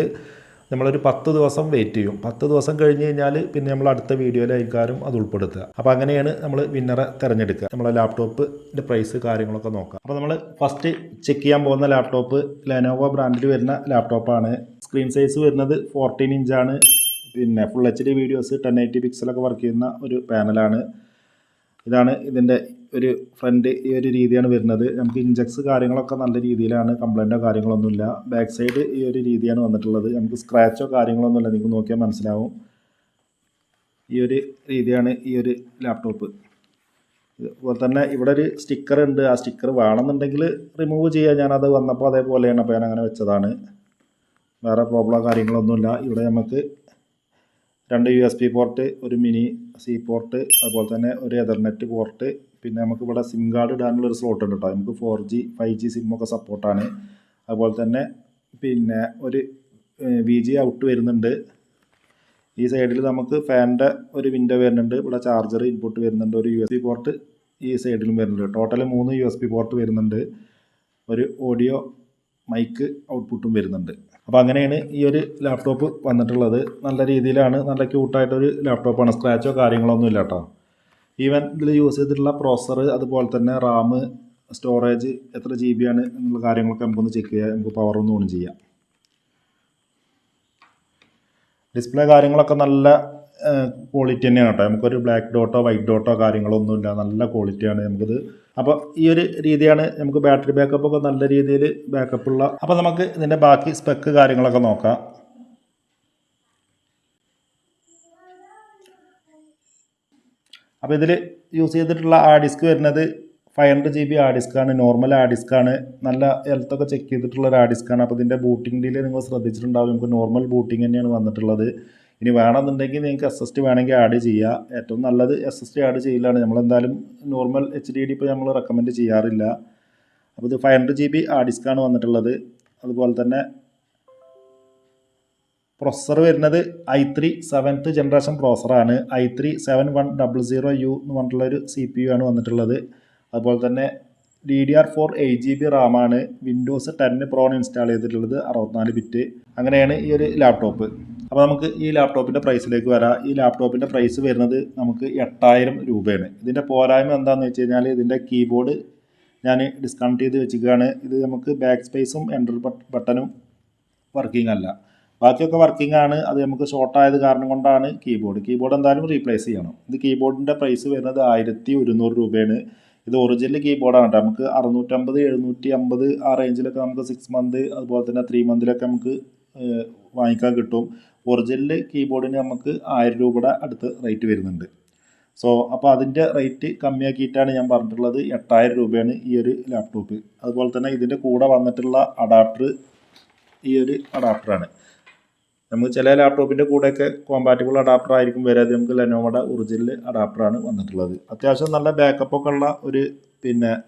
Speaker 1: നമ്മളൊരു 10 ദിവസം വെയിറ്റ് ചെയ്യും. 10 ദിവസം കഴിഞ്ഞ് കഴിഞ്ഞാൽ പിന്നെ നമ്മൾ അടുത്ത വീഡിയോയിലായിരിക്കും അത് ഉൾപ്പെടുത്തുക. അപ്പോൾ അങ്ങനെയാണ് നമ്മൾ വിന്നറെ തിരഞ്ഞെടുക്കുക. നമ്മളെ ലാപ്ടോപ്പിൻ്റെ പ്രൈസ് കാര്യങ്ങളൊക്കെ നോക്കാം. അപ്പോൾ നമ്മൾ ഫസ്റ്റ് ചെക്ക് ചെയ്യാൻ പോകുന്ന ലാപ്ടോപ്പ് ലെനോവോ ബ്രാൻഡിൽ വരുന്ന ലാപ്ടോപ്പാണ്. സ്ക്രീൻ സൈസ് വരുന്നത് 14 ഇഞ്ചാണ്. പിന്നെ ഫുൾ HD വീഡിയോസ് 1080 പിക്സലൊക്കെ വർക്ക് ചെയ്യുന്ന ഒരു പാനലാണ്. ഇതാണ് ഇതിൻ്റെ ഒരു ഫ്രണ്ട്. ഈ ഒരു രീതിയാണ് വരുന്നത്. നമുക്ക് ഇഞ്ചക്സ് കാര്യങ്ങളൊക്കെ നല്ല രീതിയിലാണ്, കംപ്ലൈൻറ്റോ കാര്യങ്ങളൊന്നുമില്ല. ബാക്ക് സൈഡ് ഈ ഒരു രീതിയാണ് വന്നിട്ടുള്ളത്. നമുക്ക് സ്ക്രാച്ചോ കാര്യങ്ങളൊന്നുമില്ല, നിങ്ങൾക്ക് നോക്കിയാൽ മനസ്സിലാവും. ഈ ഒരു രീതിയാണ് ഈ ഒരു ലാപ്ടോപ്പ്. അതുപോലെ തന്നെ ഇവിടെ ഒരു സ്റ്റിക്കർ ഉണ്ട്. ആ സ്റ്റിക്കർ വേണമെന്നുണ്ടെങ്കിൽ റിമൂവ് ചെയ്യാം. ഞാനത് വന്നപ്പോൾ അതേപോലെയാണ്, അപ്പോൾ ഞാൻ അങ്ങനെ വെച്ചതാണ്. വേറെ പ്രോബ്ലമോ കാര്യങ്ങളൊന്നുമില്ല. ഇവിടെ നമുക്ക് 2 USB പോർട്ട്, ഒരു മിനി C പോർട്ട്, അതുപോലെ തന്നെ ഒരു എതർനെറ്റ് പോർട്ട്, പിന്നെ നമുക്കിവിടെ സിം കാർഡ് ഇടാനുള്ളൊരു സ്ലോട്ട് ഉണ്ട് കേട്ടോ. നമുക്ക് 4G 5G സിമ്മൊക്കെ സപ്പോർട്ടാണ്. അതുപോലെ തന്നെ പിന്നെ ഒരു VG ഔട്ട് വരുന്നുണ്ട്. ഈ സൈഡിൽ നമുക്ക് ഫാനിൻ്റെ ഒരു വിൻഡോ വരുന്നുണ്ട്. ഇവിടെ ചാർജർ ഇൻപുട്ട് വരുന്നുണ്ട്. ഒരു USB പോർട്ട് ഈ സൈഡിലും വരുന്നുണ്ട്. ടോട്ടൽ 3 USB പോർട്ട് വരുന്നുണ്ട്. ഒരു ഓഡിയോ മൈക്ക് ഔട്ട്പുട്ടും വരുന്നുണ്ട്. അപ്പോൾ അങ്ങനെയാണ് ഈ ഒരു ലാപ്ടോപ്പ് വന്നിട്ടുള്ളത്. നല്ല രീതിയിലാണ്, നല്ല ക്യൂട്ടായിട്ടൊരു ലാപ്ടോപ്പാണ്. സ്ക്രാച്ചോ കാര്യങ്ങളൊന്നും ഇല്ല കേട്ടോ. ഈവൻ ഇതിൽ യൂസ് ചെയ്തിട്ടുള്ള പ്രോസസ്സർ, അതുപോലെ തന്നെ റാം, സ്റ്റോറേജ് എത്ര GB ആണ് എന്നുള്ള കാര്യങ്ങളൊക്കെ നമുക്കൊന്ന് ചെക്ക് ചെയ്യാം. നമുക്ക് പവറൊന്ന് ഓൺ ചെയ്യാം. ഡിസ്പ്ലേ കാര്യങ്ങളൊക്കെ നല്ല ക്വാളിറ്റി തന്നെയാണ് കേട്ടോ. നമുക്കൊരു ബ്ലാക്ക് ഡോട്ടോ വൈറ്റ് ഡോട്ടോ കാര്യങ്ങളൊന്നുമില്ല, നല്ല ക്വാളിറ്റിയാണ് നമുക്കിത്. അപ്പോൾ ഈ ഒരു രീതിയാണ്. നമുക്ക് ബാറ്ററി ബാക്കപ്പ് ഒക്കെ നല്ല രീതിയിൽ ബാക്കപ്പുള്ള. അപ്പോൾ നമുക്ക് ഇതിൻ്റെ ബാക്കി സ്പെക്ക് കാര്യങ്ങളൊക്കെ നോക്കാം. അപ്പോൾ ഇതിൽ യൂസ് ചെയ്തിട്ടുള്ള ഹാർഡ് ഡിസ്ക് വരുന്നത് 500 GB ഹാർഡ് ഡിസ്ക്കാണ്. നോർമൽ ഹാർഡ് ഡിസ്ക്കാണ്. നല്ല ഹെൽത്തൊക്കെ ചെക്ക് ചെയ്തിട്ടുള്ള ഒരു ഹാർഡ് ഡിസ്ക്കാണ്. അപ്പോൾ ഇതിൻ്റെ ബൂട്ടിംഗ് ഡിലേ നിങ്ങൾ ശ്രദ്ധിച്ചിട്ടുണ്ടാവും. നമുക്ക് നോർമൽ ബൂട്ടിംഗ് തന്നെയാണ് വന്നിട്ടുള്ളത്. ഇനി വേണമെന്നുണ്ടെങ്കിൽ നിങ്ങൾക്ക് SSD വേണമെങ്കിൽ ആഡ് ചെയ്യുക. ഏറ്റവും നല്ലത് SSD ആഡ് ചെയ്യലാണ്. നമ്മളെന്തായാലും നോർമൽ HDD ഇപ്പോൾ നമ്മൾ റെക്കമെൻഡ് ചെയ്യാറില്ല. അപ്പോൾ ഇത് 500 GB ഹാർഡ് ഡിസ്ക്കാണ് വന്നിട്ടുള്ളത്. അതുപോലെ തന്നെ പ്രോസസ്സർ വരുന്നത് i3 7th generation പ്രോസസ്സറാണ്. i3 7100U എന്ന് പറഞ്ഞിട്ടുള്ളൊരു CPU ആണ് വന്നിട്ടുള്ളത്. അതുപോലെ തന്നെ DDR4 8GB റാമാണ്. Windows 10 Pro install ചെയ്തിട്ടുള്ളത്, 64 ബിറ്റ്. അങ്ങനെയാണ് ഈ ഒരു ലാപ്ടോപ്പ്. അപ്പോൾ നമുക്ക് ഈ ലാപ്ടോപ്പിൻ്റെ പ്രൈസിലേക്ക് വരാം. ഈ ലാപ്ടോപ്പിൻ്റെ പ്രൈസ് വരുന്നത് നമുക്ക് 8000 രൂപയാണ്. ഇതിൻ്റെ പോരായ്മ എന്താണെന്ന് വെച്ച് കഴിഞ്ഞാൽ ഇതിൻ്റെ കീബോർഡ് ഞാൻ ഡിസ്കണക്ട് ചെയ്ത് വെച്ചിരിക്കുകയാണ്. ഇത് നമുക്ക് ബാക്ക് സ്പേസും എൻ്റർ ബട്ടണും വർക്കിംഗ് അല്ല, ബാക്കിയൊക്കെ വർക്കിംഗ് ആണ്. അത് നമുക്ക് ഷോർട്ടായത് കാരണം കൊണ്ടാണ് കീബോർഡ് എന്തായാലും റീപ്ലേസ് ചെയ്യണം. ഇത് കീബോർഡിൻ്റെ പ്രൈസ് വരുന്നത് 1100 രൂപയാണ്. ഇത് ഒറിജിനൽ കീബോർഡാണ് കേട്ടോ. നമുക്ക് 650 750 ആ റേഞ്ചിലൊക്കെ നമുക്ക് 6 മന്ത് അതുപോലെ തന്നെ 3 മന്തിലൊക്കെ നമുക്ക് വാങ്ങിക്കാൻ കിട്ടും. ഒറിജിനൽ കീബോർഡിന് നമുക്ക് 1000 രൂപയുടെ അടുത്ത് റേറ്റ് വരുന്നുണ്ട്. അപ്പോൾ അതിൻ്റെ റേറ്റ് കമ്മിയാക്കിയിട്ടാണ് ഞാൻ പറഞ്ഞിട്ടുള്ളത്. 8000 രൂപയാണ് ഈ ഒരു ലാപ്ടോപ്പ്. അതുപോലെ തന്നെ ഇതിൻ്റെ കൂടെ വന്നിട്ടുള്ള അഡാപ്റ്റർ ഈ ഒരു അഡാപ്റ്ററാണ്. നമുക്ക് ചില ലാപ്ടോപ്പിൻ്റെ കൂടെയൊക്കെ കോമ്പാറ്റബിൾ അഡാപ്റ്റർ ആയിരിക്കും വരാതെ, നമുക്ക് ലെനോവോയുടെ ഒറിജിനൽ അഡാപ്റ്ററാണ് വന്നിട്ടുള്ളത്. അത്യാവശ്യം നല്ല ബാക്കപ്പൊക്കെ ഉള്ള ഒരു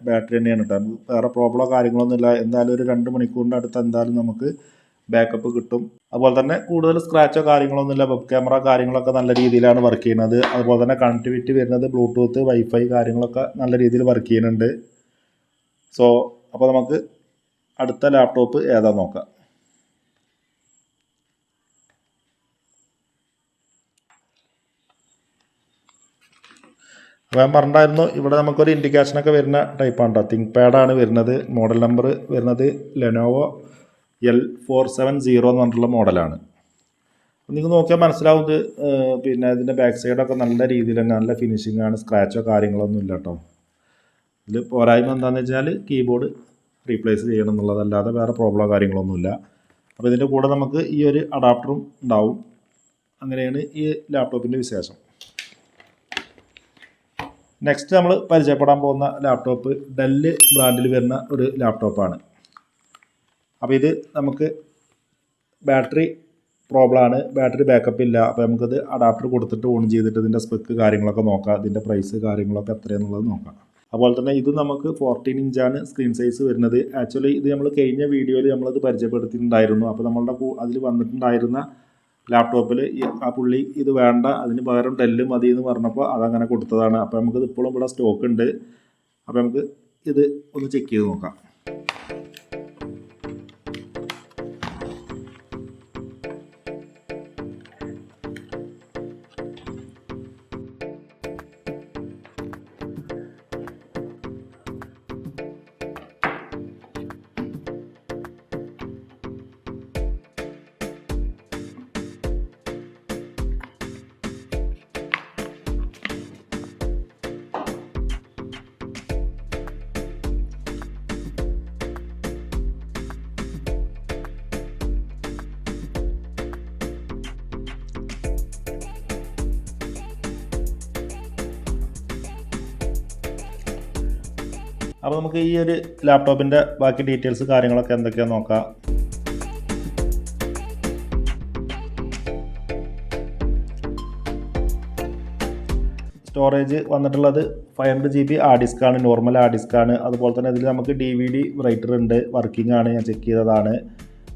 Speaker 1: ബാറ്ററി തന്നെയാണ് കേട്ടോ. നമുക്ക് വേറെ പ്രോബ്ലമോ കാര്യങ്ങളൊന്നുമില്ല. എന്തായാലും ഒരു 2 മണിക്കൂറിൻ്റെ അടുത്ത് എന്തായാലും നമുക്ക് ബാക്കപ്പ് കിട്ടും. അതുപോലെ തന്നെ കൂടുതൽ സ്ക്രാച്ചോ കാര്യങ്ങളൊന്നുമില്ല. വെബ് ക്യാമറ കാര്യങ്ങളൊക്കെ നല്ല രീതിയിലാണ് വർക്ക് ചെയ്യുന്നത്. അതുപോലെ തന്നെ കണക്ടിവിറ്റി വരുന്നത് ബ്ലൂടൂത്ത് വൈഫൈ കാര്യങ്ങളൊക്കെ നല്ല രീതിയിൽ വർക്ക് ചെയ്യുന്നുണ്ട്. അപ്പോൾ നമുക്ക് അടുത്ത ലാപ്ടോപ്പ് ഏതാ നോക്കാം. അപ്പോൾ ഞാൻ പറഞ്ഞിട്ടുണ്ടായിരുന്നു ഇവിടെ നമുക്കൊരു ഇൻഡിക്കേഷനൊക്കെ വരുന്ന ടൈപ്പാണ് കേട്ടോ. തിങ്ക് പാഡാണ് വരുന്നത്. മോഡൽ നമ്പർ വരുന്നത് ലെനോവോ L470 എന്ന് പറഞ്ഞിട്ടുള്ള മോഡലാണ്. നിങ്ങൾക്ക് നോക്കിയാൽ മനസ്സിലാവും. ഇതിൻ്റെ ബാക്ക് സൈഡൊക്കെ നല്ല രീതിയിൽ തന്നെ നല്ല ഫിനിഷിംഗ് ആണ്. സ്ക്രാച്ചോ കാര്യങ്ങളൊന്നും ഇല്ല കേട്ടോ. ഇതിൽ പോരായ്മ എന്താണെന്ന് വെച്ചാൽ കീബോർഡ് റീപ്ലേസ് ചെയ്യണം എന്നുള്ളതല്ലാതെ വേറെ പ്രോബ്ലമോ കാര്യങ്ങളൊന്നുമില്ല. അപ്പോൾ ഇതിൻ്റെ കൂടെ നമുക്ക് ഈ ഒരു അഡാപ്റ്ററും ഉണ്ടാവും. അങ്ങനെയാണ് ഈ ലാപ്ടോപ്പിൻ്റെ വിശേഷം. നെക്സ്റ്റ് നമ്മൾ പരിചയപ്പെടാൻ പോകുന്ന ലാപ്ടോപ്പ് ഡെല്ല് ബ്രാൻഡിൽ വരുന്ന ഒരു ലാപ്ടോപ്പാണ്. അപ്പോൾ ഇത് നമുക്ക് ബാറ്ററി പ്രോബ്ലമാണ്, ബാറ്ററി ബാക്കപ്പ് ഇല്ല. അപ്പോൾ നമുക്കത് അഡാപ്റ്റർ കൊടുത്തിട്ട് ഓൺ ചെയ്തിട്ട് ഇതിൻ്റെ സ്പെക്ക് കാര്യങ്ങളൊക്കെ നോക്കാം, ഇതിൻ്റെ പ്രൈസ് കാര്യങ്ങളൊക്കെ എത്രയാണെന്നുള്ളത് നോക്കാം. അതുപോലെ തന്നെ ഇത് നമുക്ക് 14 ഇഞ്ചാണ് സ്ക്രീൻ സൈസ് വരുന്നത്. ആക്ച്വലി ഇത് നമ്മൾ കഴിഞ്ഞ വീഡിയോയിൽ നമ്മളത് പരിചയപ്പെടുത്തിയിട്ടുണ്ടായിരുന്നു. അപ്പോൾ നമ്മളുടെ അതിൽ വന്നിട്ടുണ്ടായിരുന്ന ലാപ്ടോപ്പിൽ ആ പുള്ളി ഇത് വേണ്ട, അതിന് പകരം ഡെല്ല് മതി എന്ന് പറഞ്ഞപ്പോൾ അതങ്ങനെ കൊടുത്തതാണ്. അപ്പോൾ നമുക്കിത് ഇപ്പോഴും ഇവിടെ സ്റ്റോക്ക് ഉണ്ട്. അപ്പോൾ നമുക്ക് ഇത് ഒന്ന് ചെക്ക് ചെയ്ത് നോക്കാം. അപ്പോൾ നമുക്ക് ഈ ഒരു ലാപ്ടോപ്പിൻ്റെ ബാക്കി ഡീറ്റെയിൽസ് കാര്യങ്ങളൊക്കെ എന്തൊക്കെയാണെന്ന് നോക്കാം. സ്റ്റോറേജ് വന്നിട്ടുള്ളത് 500 GB ഹാർഡ് ഡിസ്ക്കാണ്, നോർമൽ ഹാർഡ് ഡിസ്ക്കാണ്. അതുപോലെ തന്നെ ഇതിൽ നമുക്ക് DVD റൈറ്റർ ഉണ്ട്, വർക്കിംഗ് ആണ്, ഞാൻ ചെക്ക് ചെയ്തതാണ്.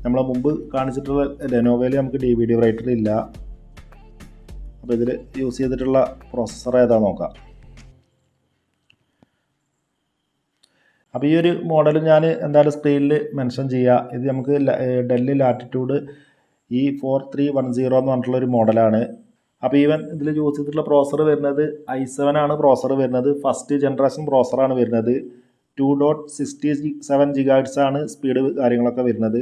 Speaker 1: നമ്മൾ മുമ്പ് കാണിച്ചിട്ടുള്ള ലെനോവോയിൽ നമുക്ക് DVD റൈറ്റർ ഇല്ല. അപ്പോൾ ഇതിൽ യൂസ് ചെയ്തിട്ടുള്ള പ്രോസസ്സർ ഏതാ നോക്കാം. അപ്പോൾ ഈ ഒരു മോഡൽ ഞാൻ എന്തായാലും സ്ക്രീനിൽ മെൻഷൻ ചെയ്യാം. ഇത് നമുക്ക് ഡെല്ല് ലാറ്റിറ്റ്യൂഡ് E4310 എന്ന് പറഞ്ഞിട്ടുള്ളൊരു മോഡലാണ്. അപ്പോൾ ഈവൻ ഇതിൽ യൂസ് ചെയ്തിട്ടുള്ള പ്രോസർ വരുന്നത് i7 ആണ് പ്രോസർ വരുന്നത്. ഫസ്റ്റ് ജനറേഷൻ പ്രോസറാണ് വരുന്നത്. 2.67 GHz ആണ് സ്പീഡ് കാര്യങ്ങളൊക്കെ വരുന്നത്.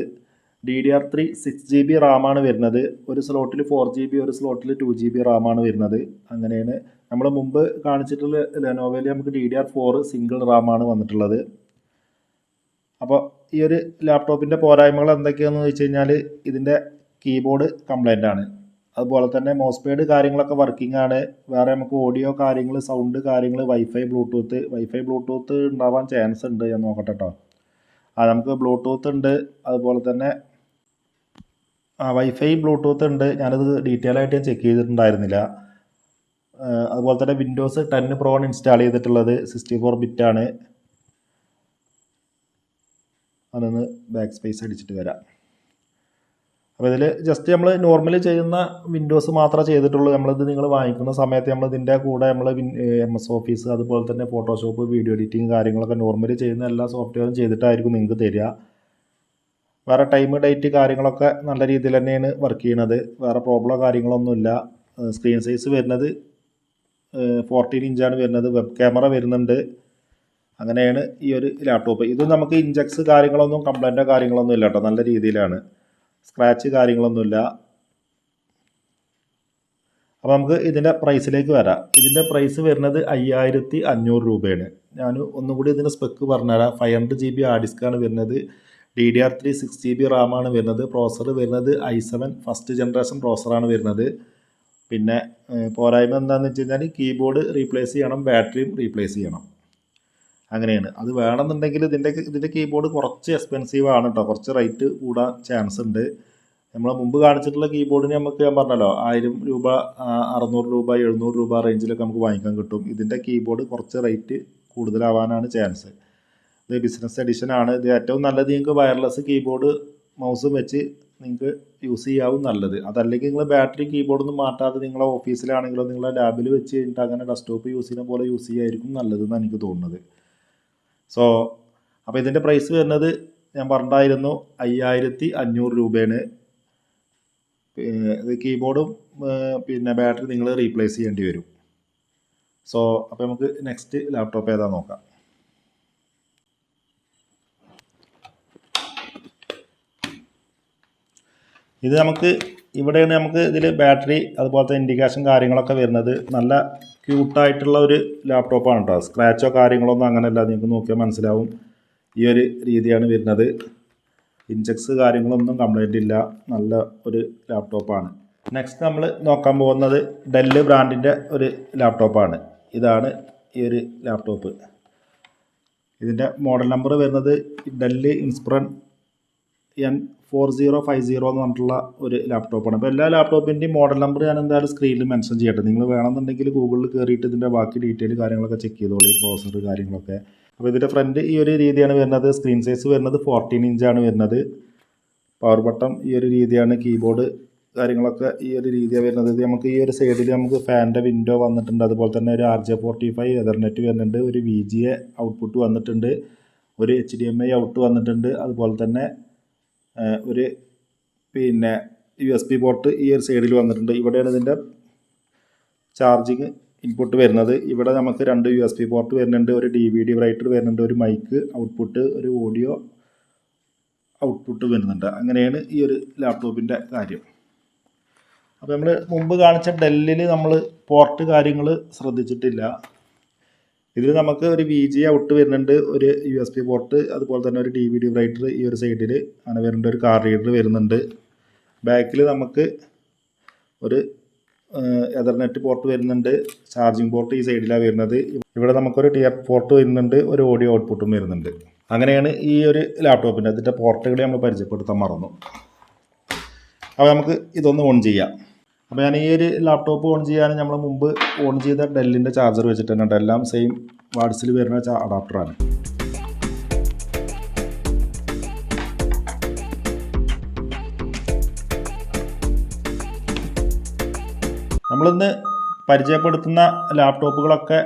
Speaker 1: DDR3 6 GB റാമാണ് വരുന്നത്. ഒരു സ്ലോട്ടിൽ 4 GB ഒരു സ്ലോട്ടിൽ 2 GB റാമാണ് വരുന്നത്. അങ്ങനെയാണ് നമ്മൾ മുമ്പ് കാണിച്ചിട്ടുള്ള ലെനോവോയിൽ നമുക്ക് DDR4 സിംഗിൾ റാമാണ് വന്നിട്ടുള്ളത്. അപ്പോൾ ഈ ഒരു ലാപ്ടോപ്പിൻ്റെ പോരായ്മകൾ എന്തൊക്കെയാണെന്ന് വെച്ച് കഴിഞ്ഞാൽ ഇതിൻ്റെ കീബോർഡ് കംപ്ലൈൻ്റ് ആണ്. അതുപോലെ തന്നെ മൗസ് പാഡ് കാര്യങ്ങളൊക്കെ വർക്കിംഗ് ആണ്. വേറെ നമുക്ക് ഓഡിയോ കാര്യങ്ങൾ, സൗണ്ട് കാര്യങ്ങൾ, വൈഫൈ ബ്ലൂടൂത്ത് ഉണ്ടാവാൻ ചാൻസ് ഉണ്ട്. ഞാൻ നോക്കട്ടെ കേട്ടോ. നമുക്ക് ബ്ലൂടൂത്ത് ഉണ്ട്, അതുപോലെ തന്നെ വൈഫൈ ബ്ലൂടൂത്ത് ഉണ്ട്. ഞാനത് ഡീറ്റെയിൽ ആയിട്ട് ഞാൻ ചെക്ക് ചെയ്തിട്ടുണ്ടായിരുന്നില്ല. അതുപോലെ തന്നെ വിൻഡോസ് 10 Pro ആണ് ഇൻസ്റ്റാൾ ചെയ്തിട്ടുള്ളത്. 64 ബിറ്റാണ്. അതൊന്ന് ബാക്ക് സ്പേസ് അടിച്ചിട്ട് വരാം. അപ്പോൾ ഇതിൽ ജസ്റ്റ് നമ്മൾ നോർമലി ചെയ്യുന്ന വിൻഡോസ് മാത്രമേ ചെയ്തിട്ടുള്ളൂ. നമ്മളിത് നിങ്ങൾ വാങ്ങിക്കുന്ന സമയത്ത് നമ്മൾ ഇതിൻ്റെ കൂടെ നമ്മൾ MS ഓഫീസ്, അതുപോലെ തന്നെ ഫോട്ടോഷോപ്പ്, വീഡിയോ എഡിറ്റിങ് കാര്യങ്ങളൊക്കെ നോർമലി ചെയ്യുന്ന എല്ലാ സോഫ്റ്റ്വെയറും ചെയ്തിട്ടായിരിക്കും നിങ്ങൾക്ക് തരിക. വേറെ ടൈം ഡേറ്റ് കാര്യങ്ങളൊക്കെ നല്ല രീതിയിൽ തന്നെയാണ് വർക്ക് ചെയ്യുന്നത്. വേറെ പ്രോബ്ലമോ കാര്യങ്ങളൊന്നുമില്ല. സ്ക്രീൻ സൈസ് വരുന്നത് 14 ഇഞ്ചാണ് വരുന്നത്. വെബ് ക്യാമറ വരുന്നുണ്ട്. അങ്ങനെയാണ് ഈ ഒരു ലാപ്ടോപ്പ്. ഇത് നമുക്ക് ഇഞ്ചക്സ് കാര്യങ്ങളൊന്നും കംപ്ലൈൻറ്റോ കാര്യങ്ങളൊന്നും ഇല്ല കേട്ടോ, നല്ല രീതിയിലാണ്, സ്ക്രാച്ച് കാര്യങ്ങളൊന്നുമില്ല. അപ്പോൾ നമുക്ക് ഇതിൻ്റെ പ്രൈസിലേക്ക് വരാം. ഇതിൻ്റെ പ്രൈസ് വരുന്നത് 5500 രൂപയാണ്. ഞാൻ ഒന്നുകൂടി ഇതിൻ്റെ സ്പെക്ക് പറഞ്ഞുതരാം. 500 GB ഹാർഡ് ഡിസ്ക്കാണ് വരുന്നത്, DDR3 6 GB റാമാണ് വരുന്നത്, പ്രോസർ വരുന്നത് i7 ഫസ്റ്റ് ജനറേഷൻ പ്രോസറാണ് വരുന്നത്. പിന്നെ പോരായ്മ എന്താണെന്ന് വെച്ച് കഴിഞ്ഞാൽ കീബോർഡ് റീപ്ലേസ് ചെയ്യണം, ബാറ്ററിയും റീപ്ലേസ് ചെയ്യണം, അങ്ങനെയാണ്. അത് വേണമെന്നുണ്ടെങ്കിൽ ഇതിൻ്റെ കീബോർഡ് കുറച്ച് എക്സ്പെൻസീവ് ആണ് കേട്ടോ, കുറച്ച് റേറ്റ് കൂടാൻ ചാൻസ് ഉണ്ട്. നമ്മൾ മുമ്പ് കാണിച്ചിട്ടുള്ള കീബോർഡിന് നമുക്ക് ഞാൻ പറഞ്ഞല്ലോ 1000 രൂപ 600 രൂപ 700 രൂപ റേഞ്ചിലൊക്കെ നമുക്ക് വാങ്ങിക്കാൻ കിട്ടും. ഇതിൻ്റെ കീബോർഡ് കുറച്ച് റേറ്റ് കൂടുതലാവാനാണ് ചാൻസ്. ഇത് ബിസിനസ് എഡിഷൻ ആണ്. ഇത് ഏറ്റവും നല്ലത് നിങ്ങൾക്ക് വയർലെസ് കീബോർഡ് മൗസും വെച്ച് നിങ്ങൾക്ക് യൂസ് ചെയ്യാവും നല്ലത്. അതല്ലെങ്കിൽ നിങ്ങൾ ബാറ്ററി കീബോർഡൊന്നും മാറ്റാതെ നിങ്ങളെ ഓഫീസിലാണെങ്കിലോ നിങ്ങളെ ലാബിൽ വെച്ച് കഴിഞ്ഞിട്ട് അങ്ങനെ ഡെസ്ക്ടോപ്പ് യൂസ് ചെയ്യുന്ന പോലെ യൂസ് ചെയ്യായിരിക്കും നല്ലതെന്ന് എനിക്ക് തോന്നുന്നത്. അപ്പോൾ ഇതിൻ്റെ പ്രൈസ് വരുന്നത് ഞാൻ പറഞ്ഞിട്ടായിരുന്നു 5500 രൂപയാണ്. ഇത് കീബോർഡും പിന്നെ ബാറ്ററി നിങ്ങൾ റീപ്ലേസ് ചെയ്യേണ്ടി വരും. അപ്പോൾ നമുക്ക് നെക്സ്റ്റ് ലാപ്ടോപ്പ് ഏതാ നോക്കാം. ഇത് നമുക്ക് ഇവിടെയാണ് നമുക്ക് ഇതിൽ ബാറ്ററി അതുപോലത്തെ ഇൻഡിക്കേഷൻ കാര്യങ്ങളൊക്കെ വരുന്നത്. നല്ല ക്യൂട്ടായിട്ടുള്ള ഒരു ലാപ്ടോപ്പാണ് കേട്ടോ, സ്ക്രാച്ചോ കാര്യങ്ങളൊന്നും അങ്ങനെയല്ല, നിങ്ങൾക്ക് നോക്കിയാൽ മനസ്സിലാവും. ഈ ഒരു രീതിയാണ് വരുന്നത്. ഇഞ്ചക്സ് കാര്യങ്ങളൊന്നും കംപ്ലൈൻ്റ് ഇല്ല, നല്ല ഒരു ലാപ്ടോപ്പാണ്. നെക്സ്റ്റ് നമ്മൾ നോക്കാൻ പോകുന്നത് ഡെല്ല് ബ്രാൻഡിൻ്റെ ഒരു ലാപ്ടോപ്പാണ്. ഇതാണ് ഈ ഒരു ലാപ്ടോപ്പ്. ഇതിൻ്റെ മോഡൽ നമ്പർ വരുന്നത് ഡെല്ല് ഇൻസ്പിറൻ N4050 എന്ന് പറഞ്ഞിട്ടുള്ള ഒരു ലാപ്ടോപ്പാണ്. അപ്പോൾ എല്ലാ ലാപ്ടോപ്പിൻ്റെയും മോഡൽ നമ്പർ ഞാൻ എന്തായാലും സ്ക്രീനിൽ മെൻഷൻ ചെയ്യട്ടെ. നിങ്ങൾ വേണമെന്നുണ്ടെങ്കിൽ ഗൂഗിളിൽ കയറിയിട്ട് ഇതിൻ്റെ ബാക്കി ഡീറ്റെയിൽ കാര്യങ്ങളൊക്കെ ചെക്ക് ചെയ്തോളൂ, പ്രോസസ്സർ കാര്യങ്ങളൊക്കെ. അപ്പോൾ ഇതിൻ്റെ ഫ്രണ്ട് ഈ ഒരു രീതിയാണ് വരുന്നത്. സ്ക്രീൻ സൈസ് വരുന്നത് 14 ഇഞ്ചാണ് വരുന്നത്. പവർ ബട്ടൺ ഈ ഒരു രീതിയാണ്, കീബോർഡ് കാര്യങ്ങളൊക്കെ ഈ ഒരു രീതിയാണ് വരുന്നത്. ഇത് നമുക്ക് ഈ ഒരു സൈഡിൽ നമുക്ക് ഫാനിൻ്റെ വിൻഡോ വന്നിട്ടുണ്ട്, അതുപോലെ തന്നെ ഒരു RJ45 എതർനെറ്റ് വരുന്നുണ്ട്, ഒരു VGA ഔട്ട്പുട്ട് വന്നിട്ടുണ്ട്, ഒരു HDMI ഔട്ട് വന്നിട്ടുണ്ട്, അതുപോലെ തന്നെ ഒരു പിന്നെ USB പോർട്ട് ഈ ഒരു സൈഡിൽ വന്നിട്ടുണ്ട്. ഇവിടെയാണ് ഇതിൻ്റെ ചാർജിങ് ഇൻപുട്ട് വരുന്നത്. ഇവിടെ നമുക്ക് 2 USB പോർട്ട് വരുന്നുണ്ട്, ഒരു DVD റൈറ്റർ വരുന്നുണ്ട്, ഒരു മൈക്ക് ഔട്ട്പുട്ട്, ഒരു ഓഡിയോ ഔട്ട്പുട്ട് വരുന്നുണ്ട്. അങ്ങനെയാണ് ഈ ഒരു ലാപ്ടോപ്പിൻ്റെ കാര്യം. അപ്പോൾ നമ്മൾ മുമ്പ് കാണിച്ച ഡെല്ലിൽ നമ്മൾ പോർട്ട് കാര്യങ്ങൾ ശ്രദ്ധിച്ചിട്ടില്ല. ഇതിൽ നമുക്ക് ഒരു VGA ഔട്ട് വരുന്നുണ്ട്, ഒരു USB പോർട്ട്, അതുപോലെ തന്നെ ഒരു DVD റൈറ്റർ ഈ ഒരു സൈഡിൽ അങ്ങനെ വരുന്നുണ്ട്, ഒരു കാർ റീഡർ വരുന്നുണ്ട്. ബാക്കിൽ നമുക്ക് ഒരു എതർനെറ്റ് പോർട്ട് വരുന്നുണ്ട്, ചാർജിങ് പോർട്ട് ഈ സൈഡിലാണ് വരുന്നത്. ഇവിടെ നമുക്കൊരു ടിയർ പോർട്ട് വരുന്നുണ്ട്, ഒരു ഓഡിയോ ഔട്ട്പുട്ടും വരുന്നുണ്ട്. അങ്ങനെയാണ് ഈ ഒരു ലാപ്ടോപ്പിൻ്റെ അതിൻ്റെ പോർട്ടുകൾ നമ്മൾ പരിചയപ്പെടുത്താൻ മറന്നു. അപ്പോൾ നമുക്ക് ഇതൊന്ന് ഓൺ ചെയ്യാം. അപ്പോൾ ഞാൻ ഈ ഒരു ലാപ്ടോപ്പ് ഓൺ ചെയ്യാൻ നമ്മൾ മുമ്പ് ഓൺ ചെയ്ത ഡെല്ലിൻ്റെ ചാർജർ വെച്ചിട്ട് തന്നെ, എല്ലാം സെയിം വാട്സിൽ വരുന്ന അഡാപ്റ്ററാണ്. നമ്മളിന്ന് പരിചയപ്പെടുത്തുന്ന ലാപ്ടോപ്പുകളൊക്കെ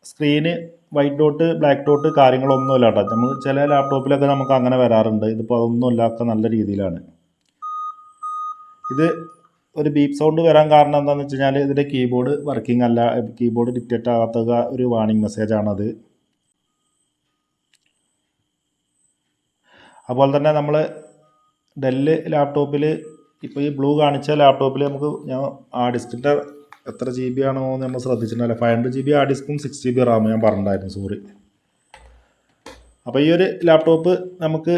Speaker 1: screen white dot black dot കാര്യങ്ങളൊന്നുമില്ല കേട്ടോ. നമ്മൾ ചില ലാപ്ടോപ്പിലൊക്കെ നമുക്ക് അങ്ങനെ വരാറുണ്ട്. ഇതിപ്പോൾ അതൊന്നുമില്ല, ഒക്കെ നല്ല രീതിയിലാണ്. ഇത് ഒരു ബീപ്പ് സൗണ്ട് വരാൻ കാരണം എന്താണെന്ന് വെച്ച് കഴിഞ്ഞാൽ ഇതിൻ്റെ കീബോർഡ് വർക്കിംഗ് അല്ല, കീബോർഡ് ഡിറ്റക്റ്റ് ആകാത്ത ഒരു വാർണിംഗ് മെസ്സേജാണത്. അതുപോലെ തന്നെ നമ്മൾ ഡെല്ല് ലാപ്ടോപ്പിൽ ഇപ്പോൾ ഈ ബ്ലൂ കാണിച്ച ലാപ്ടോപ്പിൽ നമുക്ക് ഞാൻ ഹാർഡ് ഡിസ്കിൻ്റെ എത്ര GB ആണോ നമ്മൾ ശ്രദ്ധിച്ചിട്ടുണ്ടല്ലോ, 500 GB ഹാർഡ് ഡിസ്കും 6 GB റാം ഞാൻ പറഞ്ഞിട്ടുണ്ടായിരുന്നു, സോറി. അപ്പോൾ ഈ ഒരു ലാപ്ടോപ്പ് നമുക്ക്